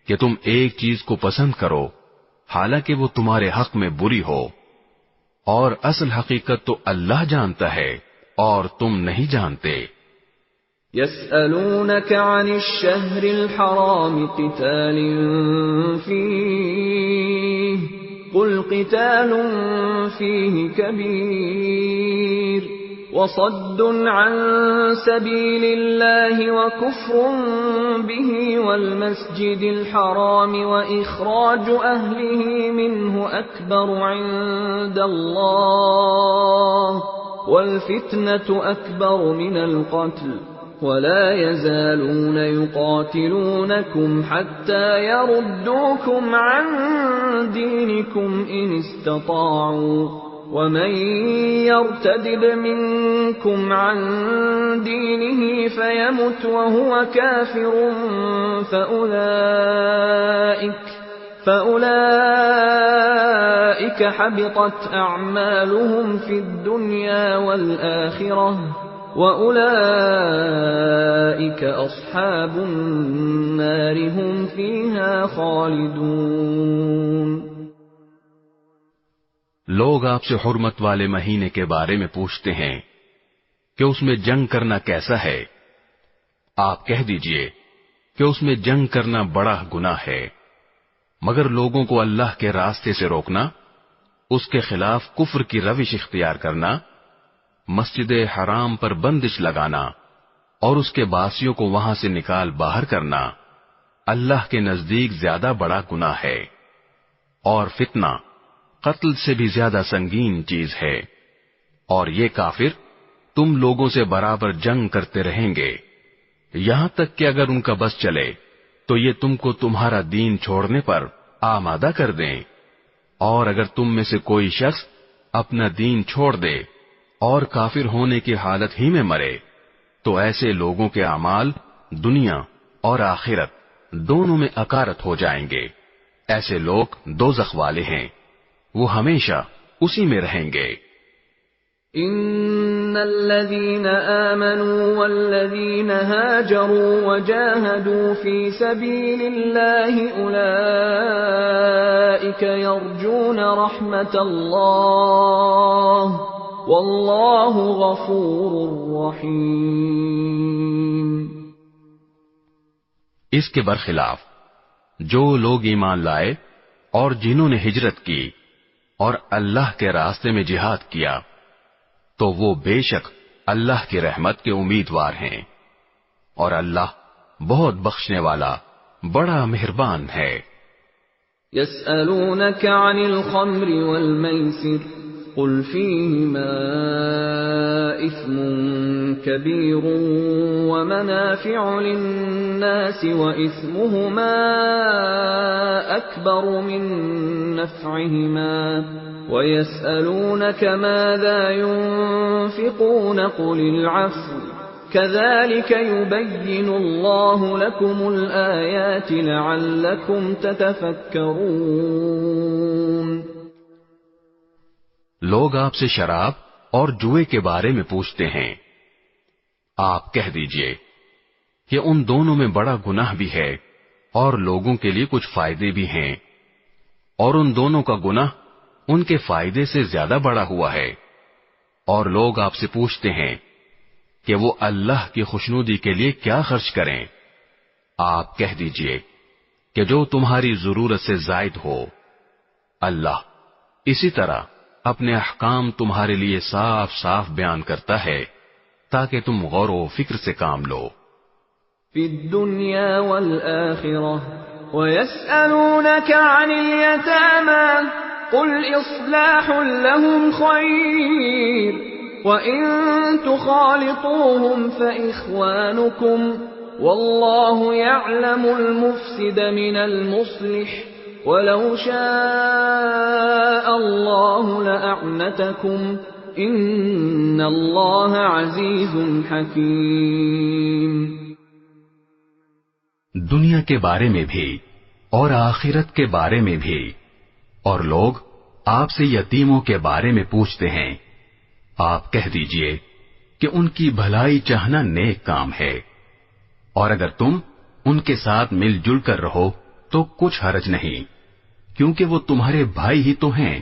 کہ تم ایک چیز کو پسند کرو حالانکہ وہ تمہارے حق میں بری ہو، اور اصل حقیقت تو اللہ جانتا ہے اور تم نہیں جانتے۔ يسألونك عن الشهر الحرام قتال فيه قل قتال فيه كبير وصد عن سبيل الله وكفر به والمسجد الحرام وإخراج أهله منه أكبر عند الله والفتنة أكبر من القتل ولا يزالون يقاتلونكم حتى يردوكم عن دينكم إن استطاعوا ومن يرتد منكم عن دينه فيمت وهو كافر فأولئك حبطت أعمالهم في الدنيا والآخرة وَأُولَئِكَ أَصْحَابُ النَّارِ هُمْ فِيهَا خَالِدُونَ۔ لوگ آپ سے حرمت والے مہینے کے بارے میں پوچھتے ہیں کہ اس میں جنگ کرنا کیسا ہے؟ آپ کہہ دیجئے کہ اس میں جنگ کرنا بڑا گناہ ہے، مگر لوگوں کو اللہ کے راستے سے روکنا، اس کے خلاف کفر کی روش اختیار کرنا، مسجد حرام پر بندش لگانا اور اس کے باسیوں کو وہاں سے نکال باہر کرنا اللہ کے نزدیک زیادہ بڑا گناہ ہے، اور فتنہ قتل سے بھی زیادہ سنگین چیز ہے، اور یہ کافر تم لوگوں سے برابر جنگ کرتے رہیں گے یہاں تک کہ اگر ان کا بس چلے تو یہ تم کو تمہارا دین چھوڑنے پر آمادہ کر دیں، اور اگر تم میں سے کوئی شخص اپنا دین چھوڑ دے اور کافر ہونے کی حالت ہی میں مرے تو ایسے لوگوں کے اعمال دنیا اور آخرت دونوں میں اکارت ہو جائیں گے، ایسے لوگ دوزخ والے ہیں، وہ ہمیشہ اسی میں رہیں گے۔ ان الذين آمنوا والذين هاجروا وجاهدوا في سبيل الله اولئك يرجون رحمة الله واللہ غفور رحیم۔ اس کے برخلاف جو لوگ ایمان لائے اور جنہوں نے ہجرت کی اور اللہ کے راستے میں جہاد کیا تو وہ بے شک اللہ کی رحمت کے امیدوار ہیں، اور اللہ بہت بخشنے والا بڑا مہربان ہے۔ یسألونک عن الخمر والمیسر قل فيهما إثم كبير ومنافع للناس وإثمهما أكبر من نفعهما ويسألونك ماذا ينفقون قل العفو كذلك يبين الله لكم الآيات لعلكم تتفكرون۔ لوگ آپ سے شراب اور جوئے کے بارے میں پوچھتے ہیں، آپ کہہ دیجئے کہ ان دونوں میں بڑا گناہ بھی ہے اور لوگوں کے لیے کچھ فائدے بھی ہیں، اور ان دونوں کا گناہ ان کے فائدے سے زیادہ بڑا ہوا ہے، اور لوگ آپ سے پوچھتے ہیں کہ وہ اللہ کی خوشنودی کے لیے کیا خرچ کریں۔ آپ کہہ دیجئے کہ جو تمہاری ضرورت سے زائد ہو، اللہ اسی طرح اپنے احکام تمہارے لیے صاف صاف بیان کرتا ہے تاکہ تم غور و فکر سے کام لو۔ فی الدنیا والآخرہ وَيَسْأَلُونَكَ عَنِ الْيَتَامَى قُلْ إِصْلَاحٌ لَهُمْ خَيْرٌ وَإِن تُخَالِطُوهُمْ فَإِخْوَانُكُمْ وَاللَّهُ يَعْلَمُ الْمُفْسِدَ مِنَ الْمُصْلِحِ وَلَوْ شَاءَ اللَّهُ لَأَعْنَتَكُمْ إِنَّ اللَّهَ عَزِيزٌ حَكِيمٌ۔ دنیا کے بارے میں بھی اور آخرت کے بارے میں بھی اور لوگ آپ سے یتیموں کے بارے میں پوچھتے ہیں، آپ کہہ دیجئے کہ ان کی بھلائی چاہنا نیک کام ہے، اور اگر تم ان کے ساتھ مل جل کر رہو تو کچھ حرج نہیں، کیونکہ وہ تمہارے بھائی ہی تو ہیں،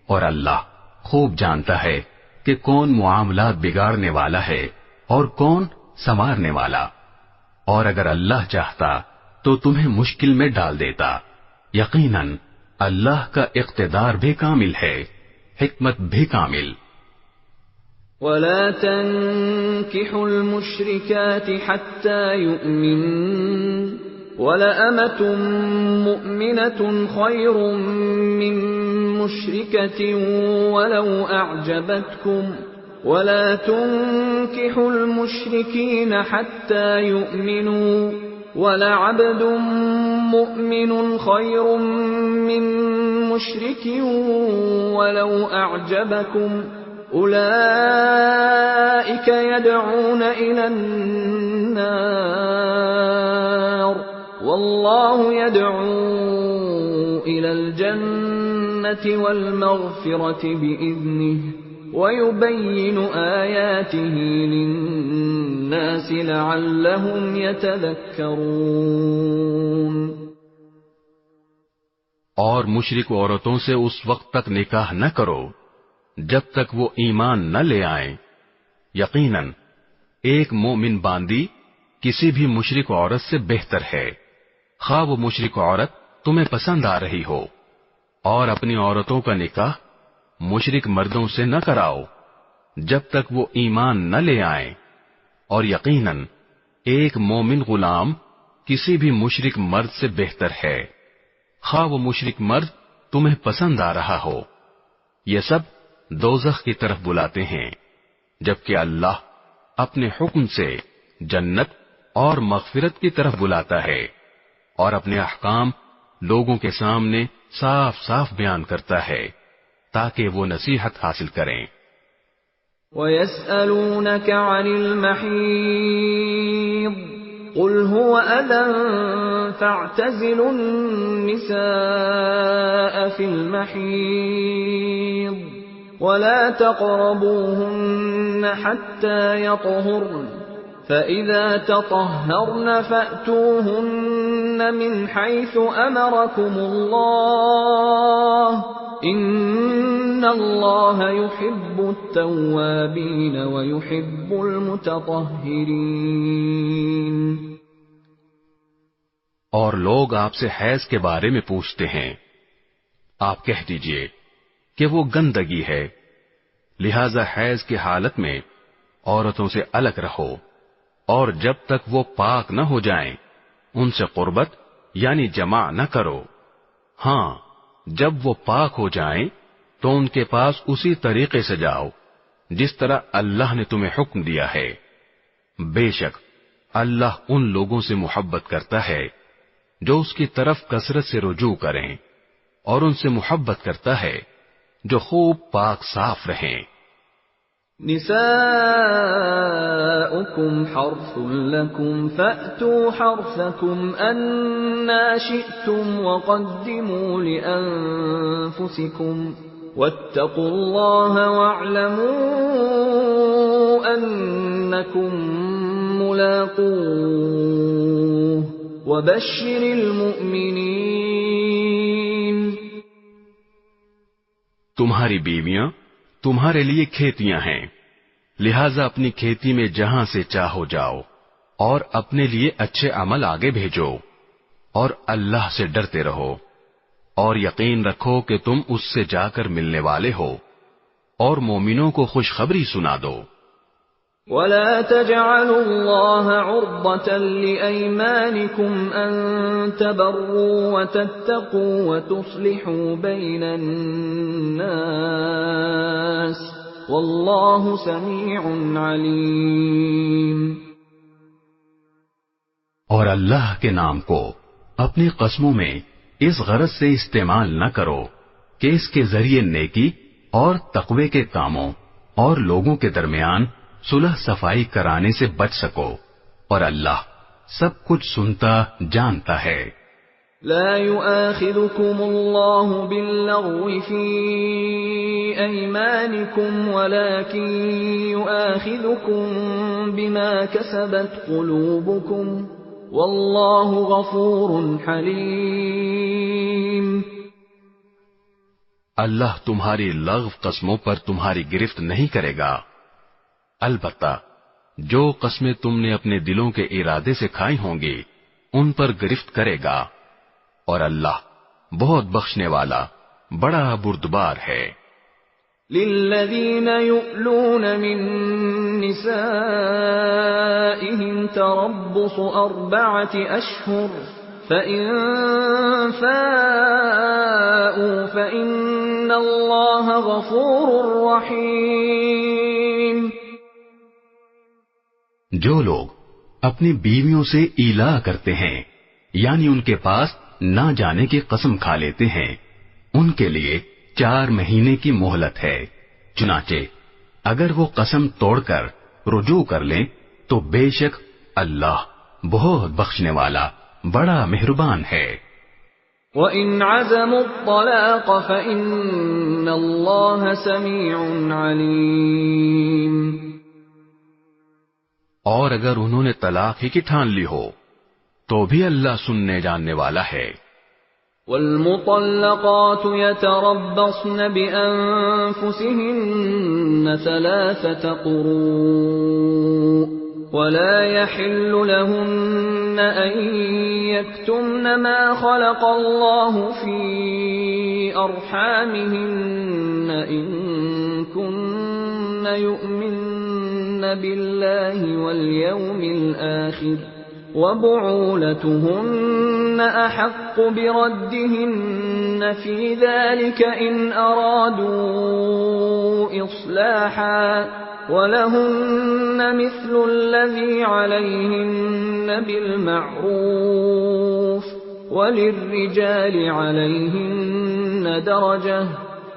اور اللہ خوب جانتا ہے کہ کون معاملات بگاڑنے والا ہے اور کون سنوارنے والا، اور اگر اللہ چاہتا تو تمہیں مشکل میں ڈال دیتا، یقیناً اللہ کا اقتدار بھی کامل ہے، حکمت بھی کامل۔ ولا تنكحوا المشركات حتى يؤمنن ولأمة مؤمنة خير من مشركة ولو أعجبتكم ولا تنكحوا المشركين حتى يؤمنوا ولعبد مؤمن خير من مشرك ولو أعجبكم أولئك يدعون إلى النار والله يدعو إلى الجنة والمغفرة بإذنه ويبين آياته للناس لعلهم يتذكرون۔ اور مشرک عورتوں سے اس وقت تک نکاح نہ کرو جب تک وہ ایمان نہ لے آئیں، یقیناً ایک مومن باندی کسی بھی مشرک عورت سے بہتر ہے، خواہ وہ مشرک عورت تمہیں پسند آ رہی ہو، اور اپنی عورتوں کا نکاح مشرک مردوں سے نہ کراؤ جب تک وہ ایمان نہ لے آئیں، اور یقیناً ایک مومن غلام کسی بھی مشرک مرد سے بہتر ہے، خواہ وہ مشرک مرد تمہیں پسند آ رہا ہو۔ یہ سب دوزخ کی طرف بلاتے ہیں، جبکہ اللہ اپنے حکم سے جنت اور مغفرت کی طرف بلاتا ہے، اور اپنے احکام لوگوں کے سامنے صاف صاف بیان کرتا ہے تاکہ وہ نصیحت حاصل کریں۔ وَيَسْأَلُونَكَ عَنِ الْمَحِيضِ قُلْ هُوَ أَذًى فَاعْتَزِلُوا النِّسَاءَ فِي الْمَحِيضِ وَلَا تَقْرَبُوهُنَّ حَتَّى يَطْهُرْنَ فَإِذَا تَطَهَّرْنَ فَأْتُوهُنَّ مِنْ حَيْثُ أَمَرَكُمُ اللَّهُ إِنَّ اللَّهَ يُحِبُّ التَّوَّابِينَ وَيُحِبُّ الْمُتَطَهِّرِينَ۔ اور لوگ آپ سے حیض کے بارے میں پوچھتے ہیں، آپ کہہ دیجئے کہ وہ گندگی ہے، لہذا حیض کی حالت میں عورتوں سے الگ رہو، اور جب تک وہ پاک نہ ہو جائیں ان سے قربت یعنی جماع نہ کرو، ہاں جب وہ پاک ہو جائیں تو ان کے پاس اسی طریقے سے جاؤ جس طرح اللہ نے تمہیں حکم دیا ہے، بے شک اللہ ان لوگوں سے محبت کرتا ہے جو اس کی طرف کثرت سے رجوع کریں، اور ان سے محبت کرتا ہے جو خوب پاک صاف رہیں۔ نساؤكم حرث لكم فأتوا حرثكم أنا شئتم وقدموا لأنفسكم واتقوا الله واعلموا أنكم ملاقوه وبشر المؤمنين۔ تمہاری بیویاں تمہارے لیے کھیتیاں ہیں، لہذا اپنی کھیتی میں جہاں سے چاہو جاؤ، اور اپنے لیے اچھے عمل آگے بھیجو، اور اللہ سے ڈرتے رہو، اور یقین رکھو کہ تم اس سے جا کر ملنے والے ہو، اور مومنوں کو خوشخبری سنا دو۔ وَلَا تَجْعَلُوا اللَّهَ عُرْضَةً لِأَيْمَانِكُمْ أَن تَبَرُّوا وَتَتَّقُوا وَتُصْلِحُوا بَيْنَ النَّاسِ وَاللَّهُ سَمِيعٌ عَلِيمٌ۔ اور اللہ کے نام کو اپنی قسموں میں اس غرض سے استعمال نہ کرو کہ اس کے ذریعے نیکی اور تقوی کے کاموں اور لوگوں کے درمیان صلح صفائی کرانے سے بچ سکو، اور اللہ سب کچھ سنتا جانتا ہے۔ لا يؤاخذكم الله باللغو في أيمانكم ولكن يؤاخذكم بما كسبت قلوبكم والله غفور حليم. اللہ تمہاری لغو قسموں پر تمہاری گرفت نہیں کرے گا، البتہ جو قسمیں تم نے اپنے دلوں کے ارادے سے کھائی ہوں گی ان پر گرفت کرے گا، اور اللہ بہت بخشنے والا بڑا بردبار ہے. للذین یؤلون من نسائهم تربص 4 أشهر فإن فاءوا فإن اللہ غفور رحیم. جو لوگ اپنی بیویوں سے ایلا کرتے ہیں یعنی ان کے پاس نہ جانے کی قسم کھا لیتے ہیں، ان کے لیے 4 مہینے کی مہلت ہے. چنانچہ اگر وہ قسم توڑ کر رجوع کر لیں تو بے شک اللہ بہت بخشنے والا بڑا مہربان ہے. وَإِنْ عَزَمُوا الطَّلَاقَ فَإِنَّ اللَّهَ سَمِيعٌ عَلِيمٌ. اور اگر انہوں نے طلاق ہی کی ٹھان لی ہو تو بھی اللہ سننے جاننے والا ہے. والمطلقات يتربصن بأنفسهن 3 قروء ولا يحل لهن أن يكتمن ما خلق الله في أرحامهن إن كن يؤمن بالله واليوم الآخر وبعولتهن أحق بردهن في ذلك إن أرادوا إصلاحا وَلَهُنَّ مِثْلُ الَّذِي عَلَيْهِنَّ بِالْمَعْرُوفِ وَلِلرِّجَالِ عَلَيْهِنَّ دَرَجَةٌ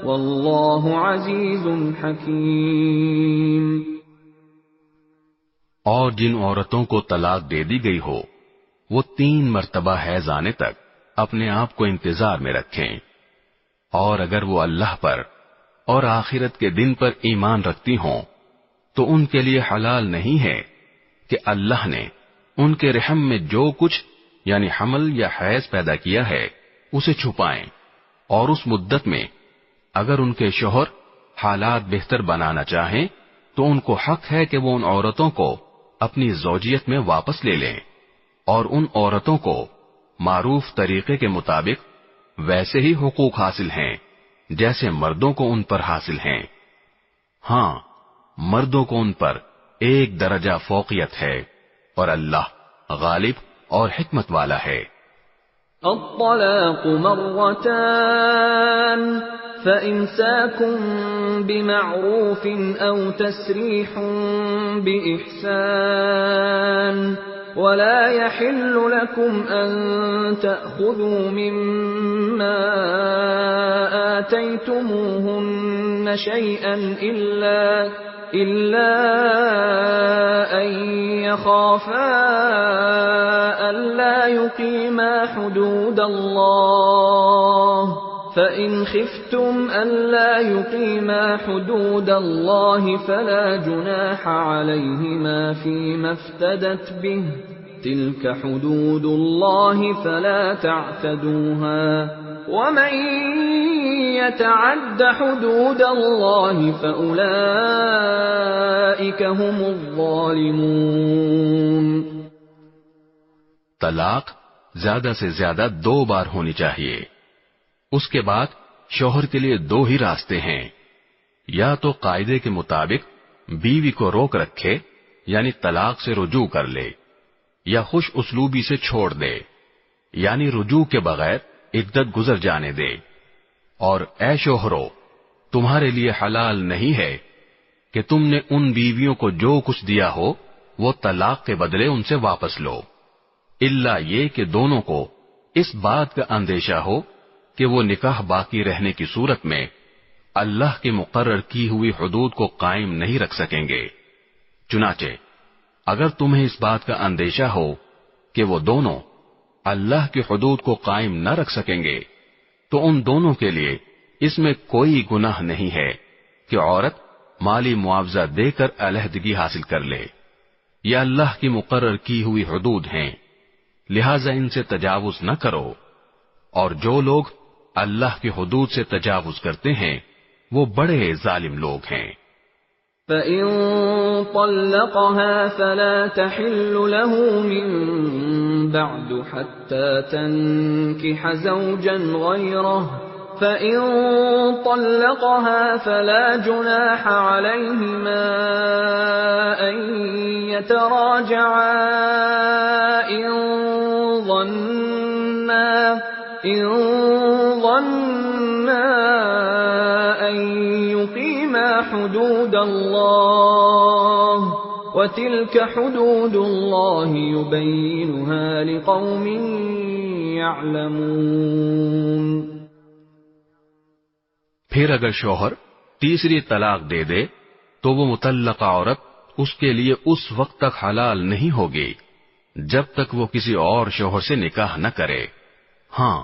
وَاللَّهُ عَزِيزٌ حَكِيمٌ. اور جن عورتوں کو طلاق دے دی گئی ہو وہ 3 مرتبہ حیض آنے تک اپنے آپ کو انتظار میں رکھیں، اور اگر وہ اللہ پر اور آخرت کے دن پر ایمان رکھتی ہوں تو ان کے لیے حلال نہیں ہے کہ اللہ نے ان کے رحم میں جو کچھ یعنی حمل یا حیض پیدا کیا ہے اسے چھپائیں، اور اس مدت میں اگر ان کے شوہر حالات بہتر بنانا چاہیں تو ان کو حق ہے کہ وہ ان عورتوں کو اپنی زوجیت میں واپس لے لیں، اور ان عورتوں کو معروف طریقے کے مطابق ویسے ہی حقوق حاصل ہیں جیسے مردوں کو ان پر حاصل ہیں. ہاں، مردوں کو ان پر 1 درجہ فوقیت ہے، اور اللہ غالب اور حکمت والا ہے. الطلاق مرتان فإمساكٌ بمعروف أو تسريح بإحسان ولا يحل لكم أن تأخذوا مما آتيتموهن شيئا إلا أن يخافا ألا يقيما حدود الله فإن خفتم ألا يقيما حدود الله فلا جناح عليهما فيما افتدت به تلك حدود الله فلا تعتدوها ومن يتعد حدود الله فأولئك هم الظالمون. طلاق زیادہ سے زیادہ 2 بار ہونی چاہیے. اس کے بعد شوہر کے لیے 2 ہی راستے ہیں، یا تو قاعدے کے مطابق بیوی کو روک رکھے یعنی طلاق سے رجوع کر لے، یا خوش اسلوبی سے چھوڑ دے یعنی رجوع کے بغیر عدت گزر جانے دے. اور اے شوہرو، تمہارے لیے حلال نہیں ہے کہ تم نے ان بیویوں کو جو کچھ دیا ہو وہ طلاق کے بدلے ان سے واپس لو، الا یہ کہ دونوں کو اس بات کا اندیشہ ہو کہ وہ نکاح باقی رہنے کی صورت میں اللہ کی مقرر کی ہوئی حدود کو قائم نہیں رکھ سکیں گے. چنانچہ اگر تمہیں اس بات کا اندیشہ ہو کہ وہ دونوں اللہ کی حدود کو قائم نہ رکھ سکیں گے تو ان دونوں کے لیے اس میں کوئی گناہ نہیں ہے کہ عورت مالی معاوضہ دے کر علیحدگی حاصل کر لے. یہ اللہ کی مقرر کی ہوئی حدود ہیں، لہذا ان سے تجاوز نہ کرو. اور جو لوگ اللہ کی حدود سے تجاوز کرتے ہیں وہ بڑے ظالم لوگ ہیں. فَإِن طَلَّقَهَا فَلَا تَحِلُّ لَهُ مِن بَعْدُ حَتَّى تَنكِحَ زَوْجًا غَيْرَهُ فَإِن طَلَّقَهَا فَلَا جُنَاحَ عَلَيْهِمَا أَن يَتَرَاجَعَا إِن ظَنَّا أَن يُقِيمَا حُدُودَ اللَّهِ وَتِلْكَ حُدُودُ اللَّهِ يُبَيِّنُهَا لِقَوْمٍ يَعْلَمُونَ. پھر اگر شوہر تیسری طلاق دے دے تو وہ مطلقہ عورت اس کے لیے اس وقت تک حلال نہیں ہوگی جب تک وہ کسی اور شوہر سے نکاح نہ کرے. ہاں،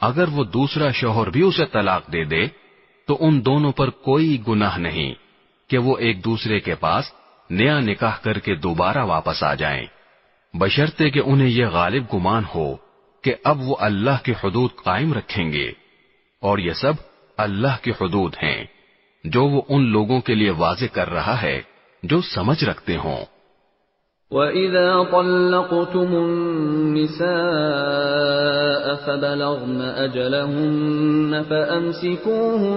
اگر وہ دوسرا شوہر بھی اسے طلاق دے دے تو ان دونوں پر کوئی گناہ نہیں کہ وہ ایک دوسرے کے پاس نیا نکاح کر کے دوبارہ واپس آ جائیں، بشرطے کہ انہیں یہ غالب گمان ہو کہ اب وہ اللہ کی حدود قائم رکھیں گے. اور یہ سب اللہ کی حدود ہیں جو وہ ان لوگوں کے لیے واضح کر رہا ہے جو سمجھ رکھتے ہوں. وَإِذَا طَلَّقْتُمُ النِّسَاءَ فَبَلَغْنَ أَجَلَهُنَّ فَأَمْسِكُوهُنَّ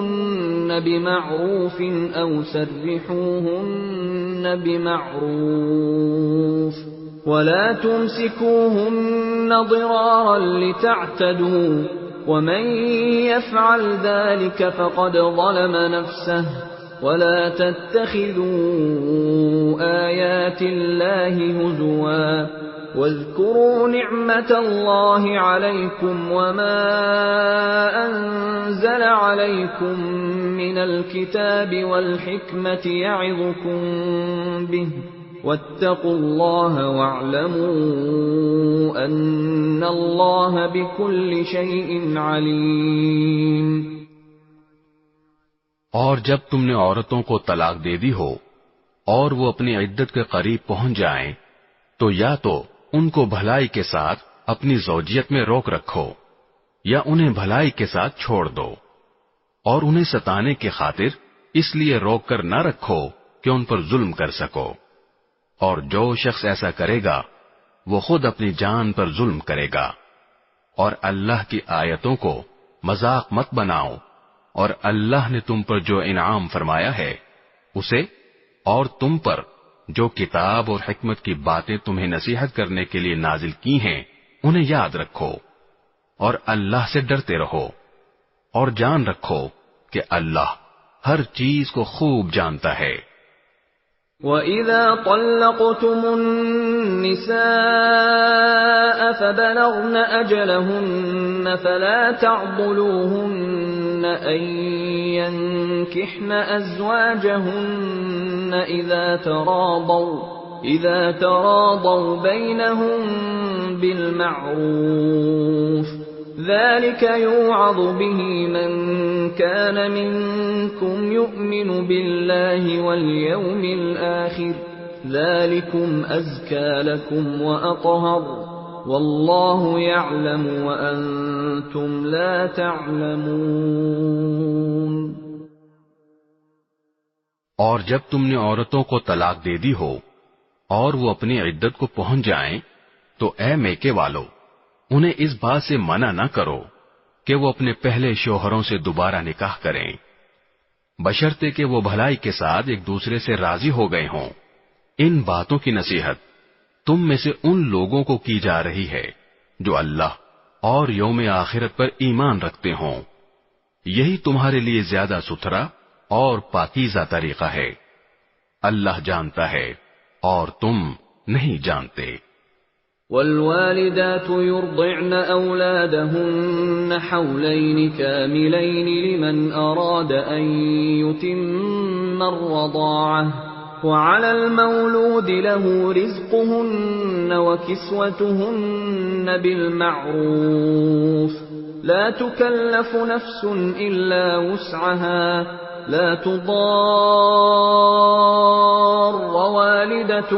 بِمَعْرُوفٍ أَوْ سَرِّحُوهُنَّ بِمَعْرُوفٍ وَلَا تُمْسِكُوهُنَّ ضِرَارًا لِتَعْتَدُوا وَمَن يَفْعَلْ ذَلِكَ فَقَدْ ظَلَمَ نَفْسَهُ وَلَا تَتَّخِذُوا آيَاتِ اللَّهِ هُزُوًا وَاذْكُرُوا نِعْمَةَ اللَّهِ عَلَيْكُمْ وَمَا أَنزَلَ عَلَيْكُم مِّنَ الْكِتَابِ وَالْحِكْمَةِ يَعِظُكُم بِهِ وَاتَّقُوا اللَّهَ وَاعْلَمُوا أَنَّ اللَّهَ بِكُلِّ شَيْءٍ عَلِيمٌ. اور جب تم نے عورتوں کو طلاق دے دی ہو اور وہ اپنی عدت کے قریب پہنچ جائیں تو یا تو ان کو بھلائی کے ساتھ اپنی زوجیت میں روک رکھو یا انہیں بھلائی کے ساتھ چھوڑ دو، اور انہیں ستانے کی خاطر اس لیے روک کر نہ رکھو کہ ان پر ظلم کر سکو. اور جو شخص ایسا کرے گا وہ خود اپنی جان پر ظلم کرے گا. اور اللہ کی آیتوں کو مذاق مت بناؤ، اور اللہ نے تم پر جو انعام فرمایا ہے اسے اور تم پر جو کتاب اور حکمت کی باتیں تمہیں نصیحت کرنے کے لیے نازل کی ہیں انہیں یاد رکھو، اور اللہ سے ڈرتے رہو، اور جان رکھو کہ اللہ ہر چیز کو خوب جانتا ہے. وَإِذَا طَلَّقْتُمُ النِّسَاءَ فَبَلَغْنَ أَجَلَهُنَّ فَلَا تَعْضُلُوهُنَّ أَن يَنكِحْنَ أَزْوَاجَهُنَّ إِذَا تَرَاضَوْا بَيْنَهُم بِالْمَعْرُوفِ ذَلِكَ يُوعَظُ بِهِ مَن كَانَ مِنكُمْ يُؤْمِنُ بِاللَّهِ وَالْيَوْمِ الْآخِرِ ذَلِكُمْ أَزْكَى لَكُمْ وَأَطْهَرُ وَاللَّهُ يَعْلَمُ وَأَنتُمْ لَا تَعْلَمُونَ. اور جب تم نے عورتوں کو طلاق دے دی ہو اور وہ اپنی عدت کو پہنچ جائیں تو اے میکے والو انہیں اس بات سے منع نہ کرو کہ وہ اپنے پہلے شوہروں سے دوبارہ نکاح کریں، بشرطے کہ وہ بھلائی کے ساتھ ایک دوسرے سے راضی ہو گئے ہوں. ان باتوں کی نصیحت تم میں سے ان لوگوں کو کی جا رہی ہے جو اللہ اور یوم آخرت پر ایمان رکھتے ہوں. یہی تمہارے لیے زیادہ ستھرا اور پاکیزہ طریقہ ہے. اللہ جانتا ہے اور تم نہیں جانتے. والوالدات يرضعن أولادهن حولين كاملين لمن أراد أن يتم الرضاعة وعلى المولود له رزقهن وكسوتهن بالمعروف لا تكلف نفس إلا وسعها لا تضار والدة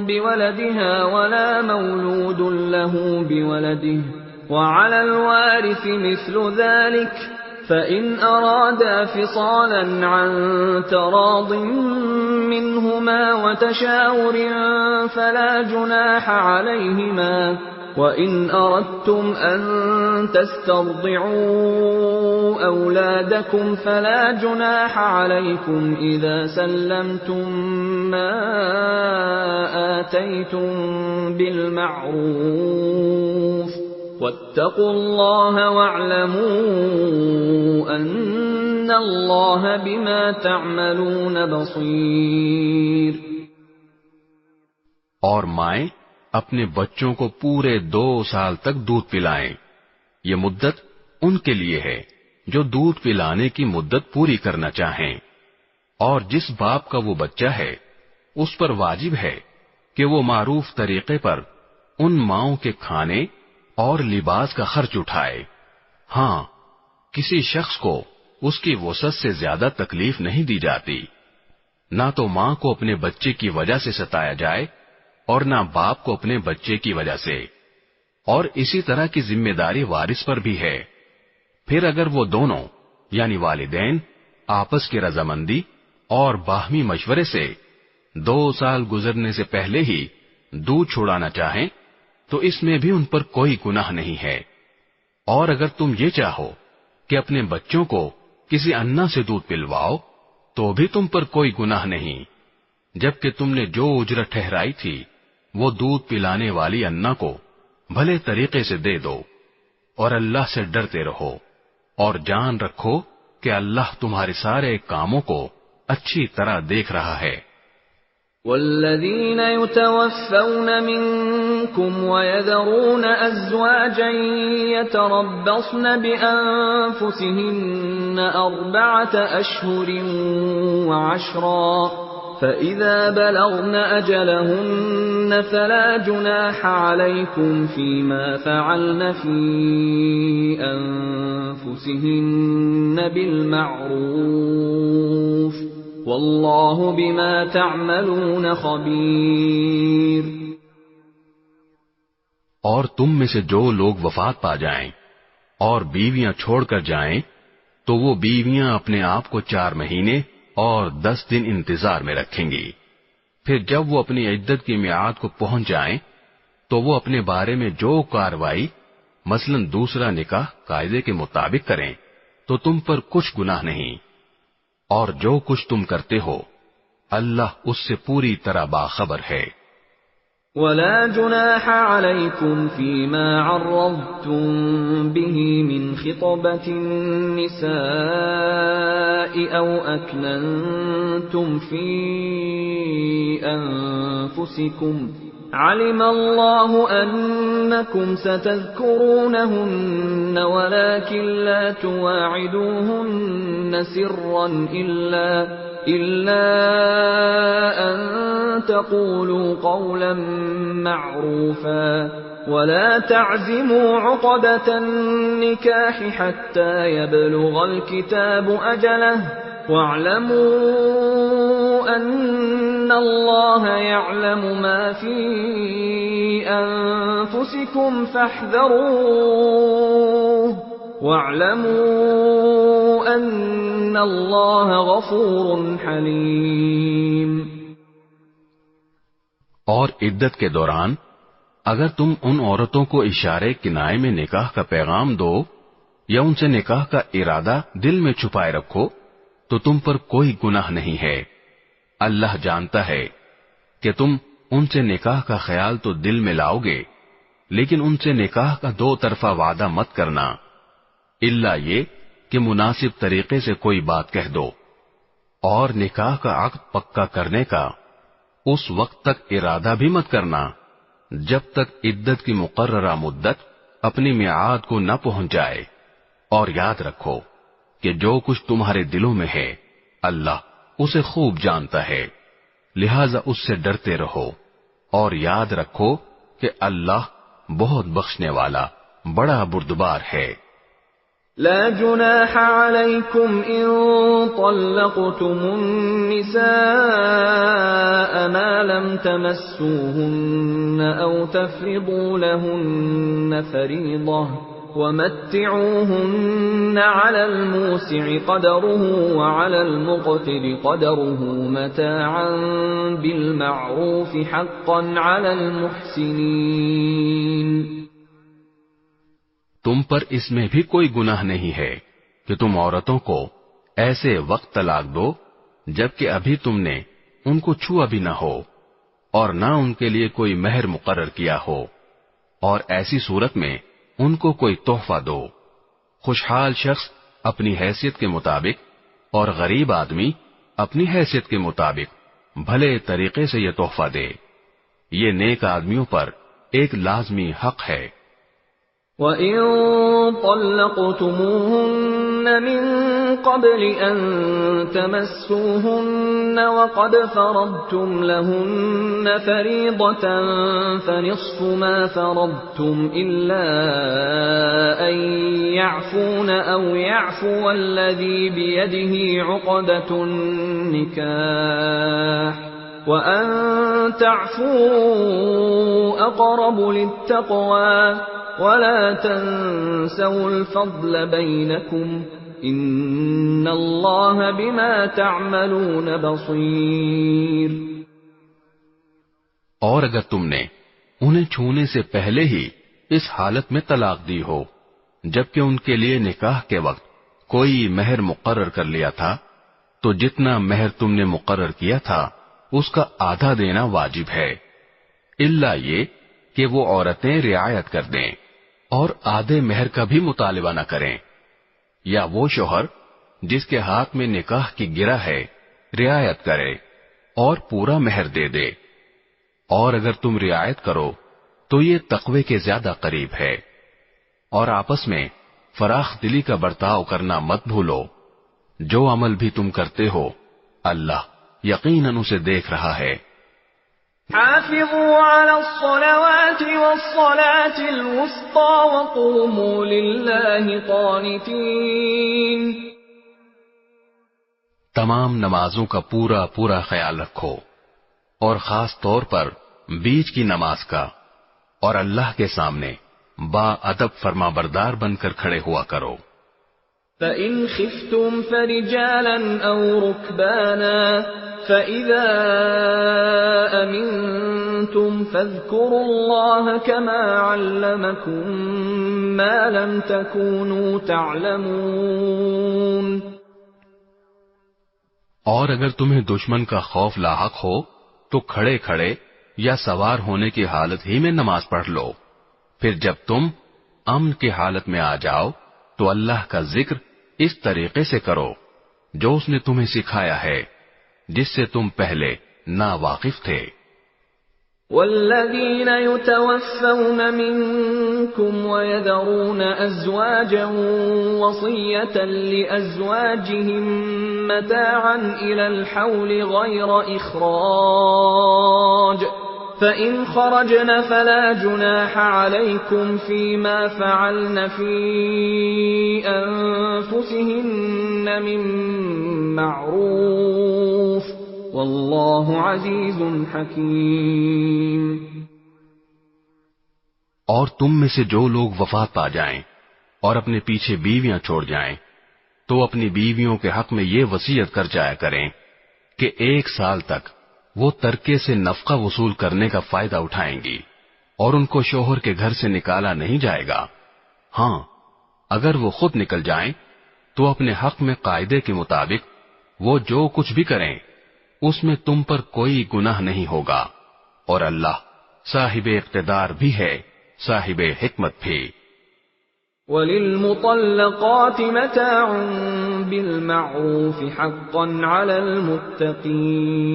بولدها ولا مولود له بولده وعلى الوارث مثل ذلك فإن أرادا فصالا عن تراض منهما وتشاور فلا جناح عليهما وإن أردتم أن تسترضعوا أولادكم فلا جناح عليكم إذا سلمتم ما آتيتم بالمعروف واتقوا الله واعلموا أن الله بما تعملون بصير. اور مائیں اپنے بچوں کو پورے 2 سال تک دودھ پلائیں. یہ مدت ان کے لیے ہے جو دودھ پلانے کی مدت پوری کرنا چاہیں. اور جس باپ کا وہ بچہ ہے اس پر واجب ہے کہ وہ معروف طریقے پر ان ماؤں کے کھانے اور لباس کا خرچ اٹھائے. ہاں، کسی شخص کو اس کی وسعت سے زیادہ تکلیف نہیں دی جاتی. نہ تو ماں کو اپنے بچے کی وجہ سے ستایا جائے اور نہ باپ کو اپنے بچے کی وجہ سے. اور اسی طرح کی ذمہ داری وارث پر بھی ہے. پھر اگر وہ دونوں یعنی والدین آپس کی رضامندی اور باہمی مشورے سے 2 سال گزرنے سے پہلے ہی دودھ چھڑانا چاہیں تو اس میں بھی ان پر کوئی گناہ نہیں ہے. اور اگر تم یہ چاہو کہ اپنے بچوں کو کسی انا سے دودھ پلواؤ تو بھی تم پر کوئی گناہ نہیں، جبکہ تم نے جو اجرت ٹھہرائی تھی وہ دودھ پلانے والی انا کو بھلے طریقے سے دے دو. اور اللہ سے ڈرتے رہو اور جان رکھو کہ اللہ تمہارے سارے کاموں کو اچھی طرح دیکھ رہا ہے. والذين يتوفون منكم ويذرون أزواجا يتربصن بأنفسهن 4 أشهر و10 فإذا بلغن أجلهن فلا جناح عليكم فيما فعلن في أنفسهن بالمعروف واللہ بما تعملون خبیر. اور تم میں سے جو لوگ وفات پا جائیں اور بیویاں چھوڑ کر جائیں تو وہ بیویاں اپنے آپ کو 4 مہینے اور 10 دن انتظار میں رکھیں گی. پھر جب وہ اپنی عدت کی میعاد کو پہنچ جائیں تو وہ اپنے بارے میں جو کارروائی مثلا دوسرا نکاح قاعدے کے مطابق کریں تو تم پر کچھ گناہ نہیں. اور جو کچھ تم کرتے ہو اللہ اس سے پوری طرح باخبر ہے. ولا جناح عليكم فيما عرضتم به من خطبة النساء أو أكننتم في أنفسكم علم الله أنكم ستذكرونهن ولكن لا تواعدوهن سرا إلا أن تقولوا قولا معروفا ولا تعزموا عقدة النكاح حتى يبلغ الكتاب أجله واعلموا أن الله يعلم ما في أنفسكم فاحذروه واعلموا أن الله غفور حليم. اور عدت کے دوران اگر تم ان عورتوں کو اشارے کنائے میں نکاح کا پیغام دو یا ان سے نکاح کا ارادہ دل میں چھپائے رکھو تو تم پر کوئی گناہ نہیں ہے. اللہ جانتا ہے کہ تم ان سے نکاح کا خیال تو دل میں لاؤ گے لیکن ان سے نکاح کا 2 طرفہ وعدہ مت کرنا الا یہ کہ مناسب طریقے سے کوئی بات کہہ دو. اور نکاح کا عقد پکا کرنے کا اس وقت تک ارادہ بھی مت کرنا جب تک عدت کی مقررہ مدت اپنی میعاد کو نہ پہنچ جائے. اور یاد رکھو کہ جو کچھ تمہارے دلوں میں ہے اللہ اسے خوب جانتا ہے، لہذا اس سے ڈرتے رہو اور یاد رکھو کہ اللہ بہت بخشنے والا بڑا بردبار ہے۔ لا جناح عليكم إن طلقتم النساء ما لم تمسوهن أو تفرضوا لهن فريضة ومتعوهن على الموسع قدره وعلى المقتر قدره متاعا بالمعروف حقا على المحسنين۔ تم پر اس میں بھی کوئی گناہ نہیں ہے کہ تم عورتوں کو ایسے وقت طلاق دو جبکہ ابھی تم نے ان کو چھوا بھی نہ ہو اور نہ ان کے لیے کوئی مہر مقرر کیا ہو، اور ایسی صورت میں ان کو کوئی تحفہ دو۔ خوشحال شخص اپنی حیثیت کے مطابق اور غریب آدمی اپنی حیثیت کے مطابق بھلے طریقے سے یہ تحفہ دے، یہ نیک آدمیوں پر ایک لازمی حق ہے۔ وَإِن طَلَّقْتُمُوهُنَّ مِن قَبْلِ أَن تَمَسُّوهُنَّ وَقَدْ فَرَضْتُمْ لَهُنَّ فَرِيضَةً فَنِصْفُ مَا فَرَضْتُمْ إِلَّا أَن يَعْفُونَ أَوْ يَعْفُوَ الَّذِي بِيَدِهِ عُقْدَةُ النِّكَاحِ وَأَن تَعْفُوا أَقْرَبُ لِلتَّقْوَى وَلَا تَنسَوُا الْفَضْلَ بَيْنَكُمْ إِنَّ اللَّهَ بِمَا تَعْمَلُونَ بَصِيرٌ۔ اور اگر تم نے انہیں چھونے سے پہلے ہی اس حالت میں طلاق دی ہو جبکہ ان کے لیے نکاح کے وقت کوئی مہر مقرر کر لیا تھا، تو جتنا مہر تم نے مقرر کیا تھا اس کا آدھا دینا واجب ہے، الا یہ کہ وہ عورتیں رعایت کر دیں اور آدھے مہر کا بھی مطالبہ نہ کریں، یا وہ شوہر جس کے ہاتھ میں نکاح کی گرہ ہے رعایت کرے اور پورا مہر دے دے، اور اگر تم رعایت کرو تو یہ تقوی کے زیادہ قریب ہے، اور آپس میں فراخ دلی کا برتاؤ کرنا مت بھولو، جو عمل بھی تم کرتے ہو اللہ یقیناً اسے دیکھ رہا ہے۔ حافظوا على الصلوات والصلاة الوسطى وقوموا لله قانتين۔ تمام نمازوں کا پورا پورا خیال رکھو، اور خاص طور پر بیچ کی نماز کا، اور اللہ کے سامنے با ادب فرما بردار بن کر کھڑے ہوا کرو۔ فَإِنْ خِفْتُمْ فَرِجَالًا أَوْ رُكْبَانًا فَإِذَا أَمِنْتُمْ فَاذْكُرُوا اللَّهَ كَمَا عَلَّمَكُمْ مَا لَمْ تَكُونُوا تَعْلَمُونَ۔ اور اگر تمہیں دشمن کا خوف لاحق ہو تو کھڑے کھڑے یا سوار ہونے کی حالت ہی میں نماز پڑھ لو، پھر جب تم امن کی حالت میں آ جاؤ تو اللہ کا ذکر اس طریقے سے کرو جو اس نے تمہیں سکھایا ہے، جس سے تم پہلے ناواقف تھے۔ والذین یتوفون منکم ویذرون ازواجا وصیة لازواجهم متاعا الى الحول غیر اخراج فإن خرجن فلا جناح عليكم فيما فعلن في أنفسهن من معروف والله عزيز حكيم۔ اور تم میں سے جو لوگ وفات پا جائیں اور اپنے پیچھے بیویاں چھوڑ جائیں تو اپنی بیویوں کے حق میں یہ وصیت کر جایا کریں کہ 1 سال تک وہ ترکے سے نفقہ وصول کرنے کا فائدہ اٹھائیں گی اور ان کو شوہر کے گھر سے نکالا نہیں جائے گا۔ ہاں، اگر وہ خود نکل جائیں تو اپنے حق میں قاعدے کے مطابق وہ جو کچھ بھی کریں اس میں تم پر کوئی گناہ نہیں ہوگا، اور اللہ صاحب اقتدار بھی ہے، صاحب حکمت بھی۔ وَلِلْمُطَلَّقَاتِ مَتَاعٌ بِالْمَعْرُوفِ حَقًّا عَلَى الْمُتَّقِينَ۔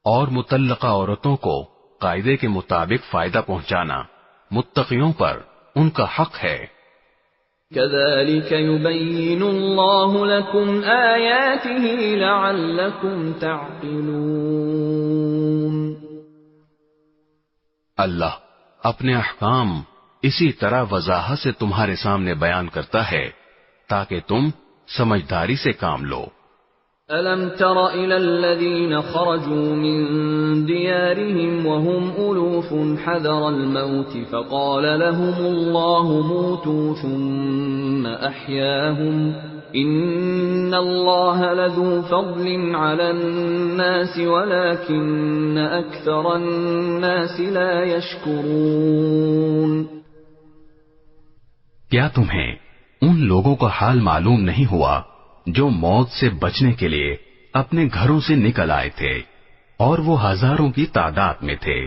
اور مطلقہ عورتوں کو قاعدے کے مطابق فائدہ پہنچانا متقیوں پر ان کا حق ہے۔ كَذَلِكَ يُبَيِّنُ اللَّهُ لَكُمْ آيَاتِهِ لَعَلَّكُمْ تَعْقِلُونَ۔ اللہ اپنے احکام اسی طرح وضاحت سے تمہارے سامنے بیان کرتا ہے تاکہ تم سمجھداری سے کام لو۔ أَلَمْ تَرَ إِلَى الَّذِينَ خَرَجُوا مِن دِيَارِهِمْ وَهُمْ أُلُوفٌ حَذَرَ الْمَوْتِ فَقَالَ لَهُمُ اللَّهُ مُوتُوا ثُمَّ أَحْيَاهُمْ إِنَّ اللَّهَ لَذُو فَضْلٍ عَلَى النَّاسِ وَلَكِنَّ أَكْثَرَ النَّاسِ لَا يَشْكُرُونَ۔ کیا تمہیں ان لوگوں کا حال معلوم نہیں ہوا جو موت سے بچنے کے لیے اپنے گھروں سے نکل آئے تھے اور وہ ہزاروں کی تعداد میں تھے؟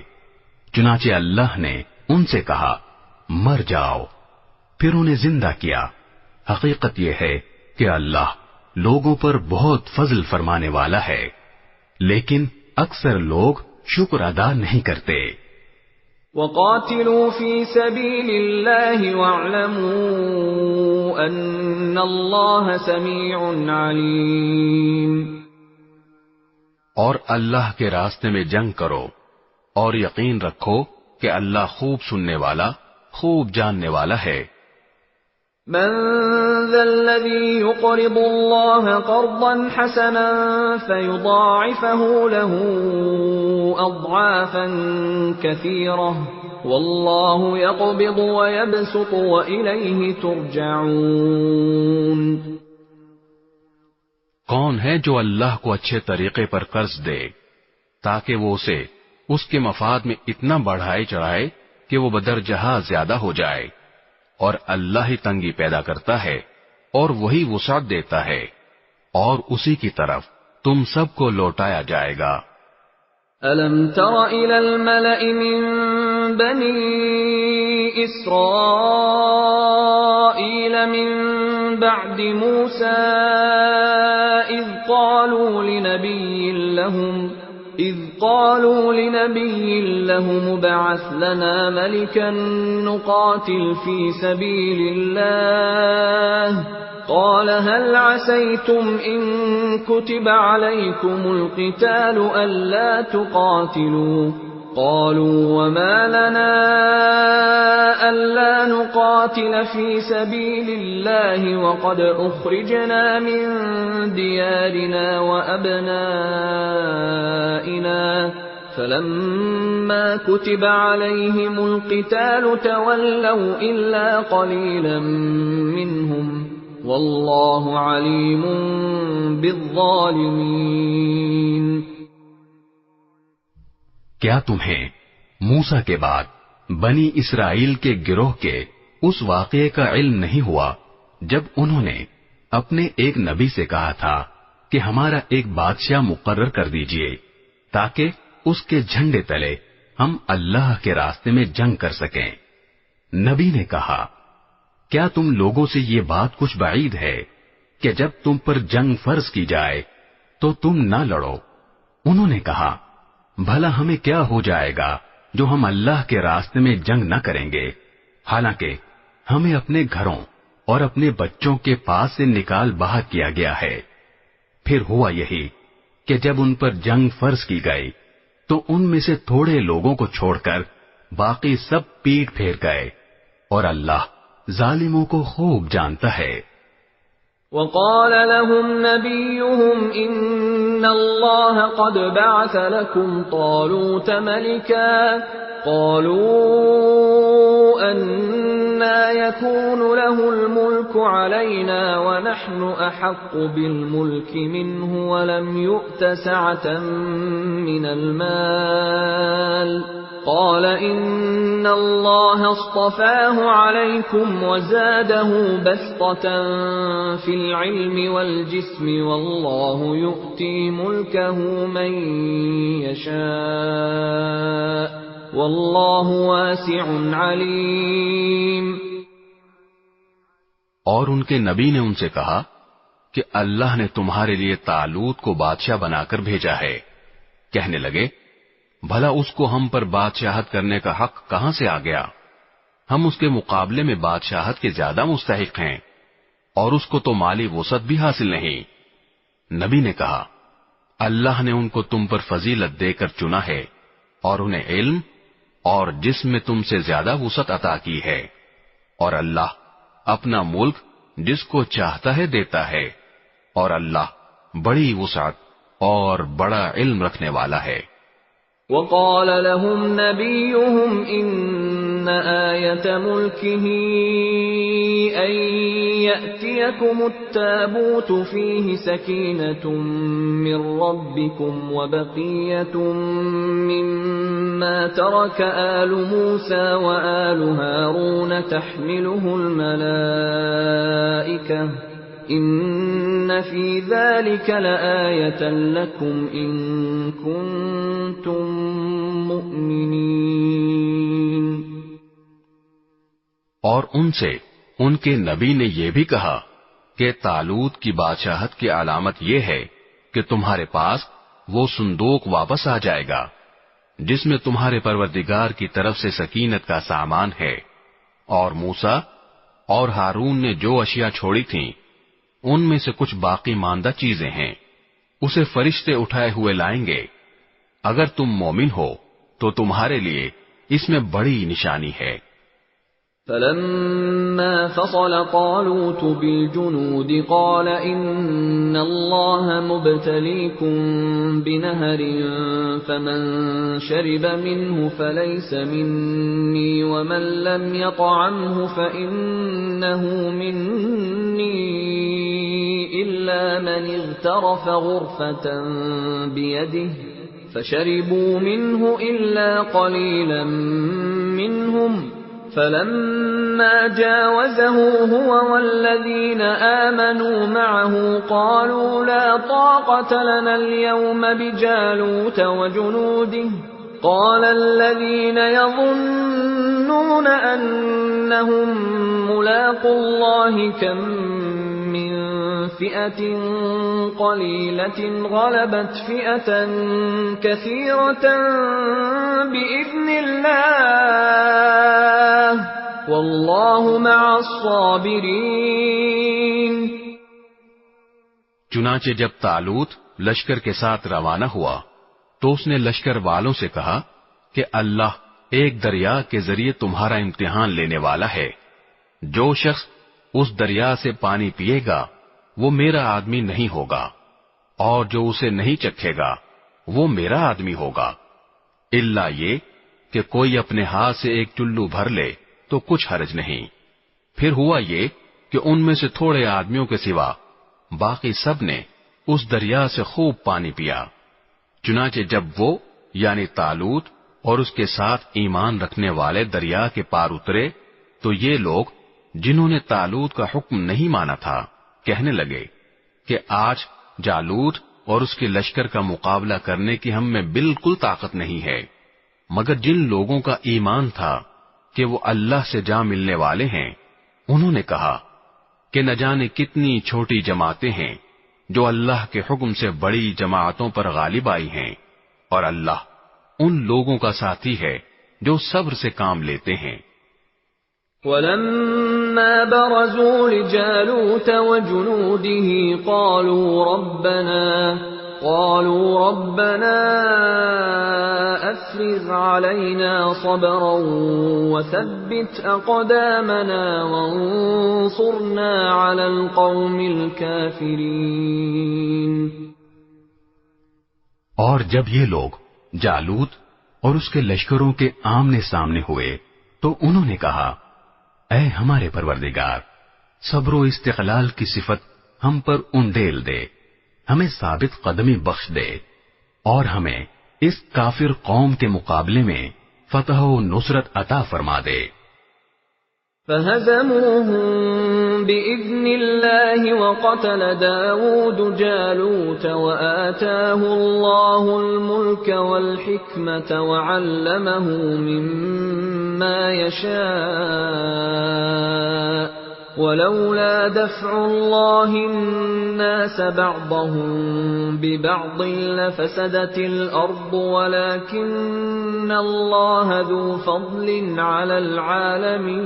چنانچہ اللہ نے ان سے کہا مر جاؤ، پھر انہیں زندہ کیا۔ حقیقت یہ ہے کہ اللہ لوگوں پر بہت فضل فرمانے والا ہے، لیکن اکثر لوگ شکر ادا نہیں کرتے۔ وَقَاتِلُوا فِي سَبِيلِ اللَّهِ وَاعْلَمُوا أَنَّ اللَّهَ سَمِيعٌ عَلِيمٌ۔ اور اللہ کے راستے میں جنگ کرو اور یقین رکھو کہ اللہ خوب سننے والا، خوب جاننے والا ہے۔ من ذا الذي يقرض الله قرضا حسنا فيضاعفه له أضعافا كثيرة والله يقبض ويبسط وإليه ترجعون۔ کون ہے جو اللہ کو اچھے طریقے پر قرض دے تاکہ وہ اسے اس کے مفاد میں اتنا بڑھائے چڑھائے کہ وہ بدرجہ زیادہ ہو جائے، اور اللہ ہی تنگی پیدا کرتا ہے اور وہی وسعت دیتا ہے، اور اسی کی طرف تم سب کو لوٹایا جائے گا۔ أَلَمْ تَرَ إِلَى الْمَلَإِ مِن بَنِي إِسْرَائِيلَ مِن بَعْدِ مُوسَىٰ إِذْ قَالُوا لِنَبِيٍّ لَّهُمُ ابْعَثْ لَنَا مَلِكًا نُّقَاتِلْ فِي سَبِيلِ اللَّهِ قَالَ هَلْ عَسَيْتُمْ إِن كُتِبَ عَلَيْكُمُ الْقِتَالُ أَلَّا تُقَاتِلُوا قَالُوا وَمَا لَنَا أَلَّا نُقَاتِلَ فِي سَبِيلِ اللَّهِ وَقَدْ أُخْرِجْنَا مِن دِيَارِنَا وَأَبْنَائِنَا فَلَمَّا كُتِبَ عَلَيْهِمُ الْقِتَالُ تَوَلَّوْا إِلَّا قَلِيلًا مِّنْهُمْ وَاللَّهُ عَلِيمٌ بِالظَّالِمِينَ۔ کیا تمہیں موسیٰ کے بعد بنی اسرائیل کے گروہ کے اس واقعے کا علم نہیں ہوا جب انہوں نے اپنے ایک نبی سے کہا تھا کہ ہمارا ایک بادشاہ مقرر کر دیجئے تاکہ اس کے جھنڈے تلے ہم اللہ کے راستے میں جنگ کر سکیں؟ نبی نے کہا کیا تم لوگوں سے یہ بات کچھ بعید ہے کہ جب تم پر جنگ فرض کی جائے تو تم نہ لڑو؟ انہوں نے کہا بھلا ہمیں کیا ہو جائے گا جو ہم اللہ کے راستے میں جنگ نہ کریں گے، حالانکہ ہمیں اپنے گھروں اور اپنے بچوں کے پاس سے نکال باہر کیا گیا ہے۔ پھر ہوا یہی کہ جب ان پر جنگ فرض کی گئی تو ان میں سے تھوڑے لوگوں کو چھوڑ کر باقی سب پیٹ پھیر گئے، اور اللہ ظالموں کو خوب جانتا ہے۔ وقال لهم نبيهم إن الله قد بعث لكم طالوت ملكا قالوا أنى يكون له الملك علينا ونحن أحق بالملك منه ولم يؤت سعة من المال قال إن الله اصطفاه عليكم وزاده بسطة في العلم والجسم والله يؤتي ملكه من يشاء واللہ واسع علیم۔ اور ان کے نبی نے ان سے کہا کہ اللہ نے تمہارے لیے طالوت کو بادشاہ بنا کر بھیجا ہے۔ کہنے لگے بھلا اس کو ہم پر بادشاہت کرنے کا حق کہاں سے آ گیا؟ ہم اس کے مقابلے میں بادشاہت کے زیادہ مستحق ہیں، اور اس کو تو مالی وسعت بھی حاصل نہیں۔ نبی نے کہا اللہ نے ان کو تم پر فضیلت دے کر چنا ہے، اور انہیں علم اور جس میں تم سے زیادہ وسعت عطا کی ہے، اور اللہ اپنا ملک جس کو چاہتا ہے دیتا ہے، اور اللہ بڑی وسعت اور بڑا علم رکھنے والا ہے۔ وقال لهم نبيهم إن آية ملكه أن يأتيكم التابوت فيه سكينة من ربكم وبقية مما ترك آل موسى وآل هارون تحمله الملائكة إن في ذلك لآية لكم إن كنتم مؤمنين۔ اور ان سے ان کے نبی نے یہ بھی کہا کہ طالوت کی بادشاہت کی علامت یہ ہے کہ تمہارے پاس وہ صندوق واپس آ جائے گا جس میں تمہارے پروردگار کی طرف سے سکینت کا سامان ہے، اور موسیٰ اور ہارون نے جو اشیاء چھوڑی تھیں ان میں سے کچھ باقی ماندہ چیزیں ہیں، اسے فرشتے اٹھائے ہوئے لائیں گے۔ اگر تم مومن ہو تو تمہارے لیے اس میں بڑی نشانی ہے۔ فلما فصل طالوت بالجنود قال إن الله مبتليكم بنهر فمن شرب منه فليس مني ومن لم يطعمه فإنه مني إلا من اغترف غرفة بيده فشربوا منه إلا قليلا منهم فلما جاوزه هو والذين آمنوا معه قالوا لا طاقة لنا اليوم بجالوت وجنوده قال الذين يظنون أنهم ملاقو الله كم من فئة قليلة غلبت فئة كثيرة بإذن الله والله مع الصابرين۔ چنانچہ جب طالوت لشکر کے ساتھ روانہ ہوا تو اس نے لشکر والوں سے کہا کہ اللہ ایک دریا کے ذریعے تمہارا امتحان لینے والا ہے، جو شخص اس دریا سے پانی پیے گا وہ میرا آدمی نہیں ہوگا، اور جو اسے نہیں چکھے گا وہ میرا آدمی ہوگا، الا یہ کہ کوئی اپنے ہاتھ سے ایک چلو بھر لے تو کچھ حرج نہیں۔ پھر ہوا یہ کہ ان میں سے تھوڑے آدمیوں کے سوا باقی سب نے اس دریا سے خوب پانی پیا۔ چنانچہ جب وہ یعنی طالوت اور اس کے ساتھ ایمان رکھنے والے دریا کے پار اترے تو یہ لوگ جنہوں نے طالوت کا حکم نہیں مانا تھا کہنے لگے کہ آج جالوت اور اس کے لشکر کا مقابلہ کرنے کی ہم میں بالکل طاقت نہیں ہے، مگر جن لوگوں کا ایمان تھا کہ وہ اللہ سے جا ملنے والے ہیں انہوں نے کہا کہ نہ جانے کتنی چھوٹی جماعتیں ہیں جو اللہ کے حکم سے بڑی جماعتوں پر غالب آئی ہیں، اور اللہ ان لوگوں کا ساتھی ہے جو صبر سے کام لیتے ہیں۔ وَلَمَّا بَرَزُوا لِجَالُوتَ وَجُنُودِهِ قَالُوا رَبَّنَا أَفْرِغْ عَلَيْنَا صَبْرًا وَثَبِّتْ أَقْدَامَنَا وَانصُرْنَا عَلَى الْقَوْمِ الْكَافِرِينَ۔ اور جب یہ لوگ جالوت اور اس کے لشکروں کے آمنے سامنے ہوئے تو انہوں نے کہا، اے ہمارے پروردگار، صبر و استقلال کی صفت ہم پر انڈیل دے، ہمیں ثابت قدمی بخش دے، اور ہمیں اس کافر قوم کے مقابلے میں فتح و نصرت عطا فرما دے۔ فَهَزَمُوهُم بِإِذْنِ اللَّهِ وَقَتَلَ دَاوُودُ جَالُوتَ وَآتَاهُ اللَّهُ الْمُلْكَ وَالْحِكْمَةَ وَعَلَّمَهُ مِمَّا يَشَاءُ وَلَوْلَا دَفْعُ اللَّهِ النَّاسَ بَعْضَهُم بِبَعْضٍ لَفَسَدَتِ الْأَرْضُ وَلَكِنَّ اللَّهَ ذُو فَضْلٍ عَلَى الْعَالَمِينَ۔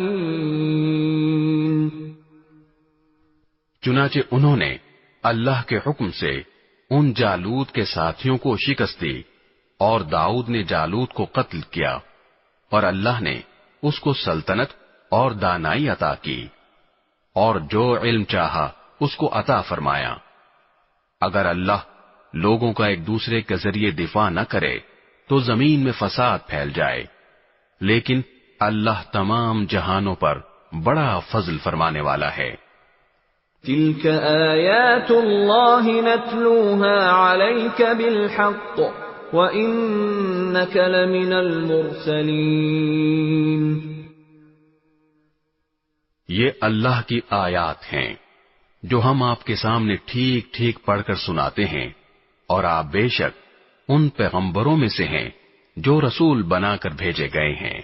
چنانچہ انہوں نے اللہ کے حکم سے ان جالوت کے ساتھیوں کو شکست دی، اور داؤد نے جالوت کو قتل کیا، اور اللہ نے اس کو سلطنت اور دانائی عطا کی، اور جو علم چاہا اس کو عطا فرمایا۔ اگر اللہ لوگوں کا ایک دوسرے کے ذریعے دفاع نہ کرے تو زمین میں فساد پھیل جائے، لیکن اللہ تمام جہانوں پر بڑا فضل فرمانے والا ہے۔ تلك آیات اللہ نتلوها علیک بالحق وإنک لمن المرسلین۔ یہ اللہ کی آیات ہیں جو ہم آپ کے سامنے ٹھیک ٹھیک پڑھ کر سناتے ہیں، اور آپ بے شک ان پیغمبروں میں سے ہیں جو رسول بنا کر بھیجے گئے ہیں۔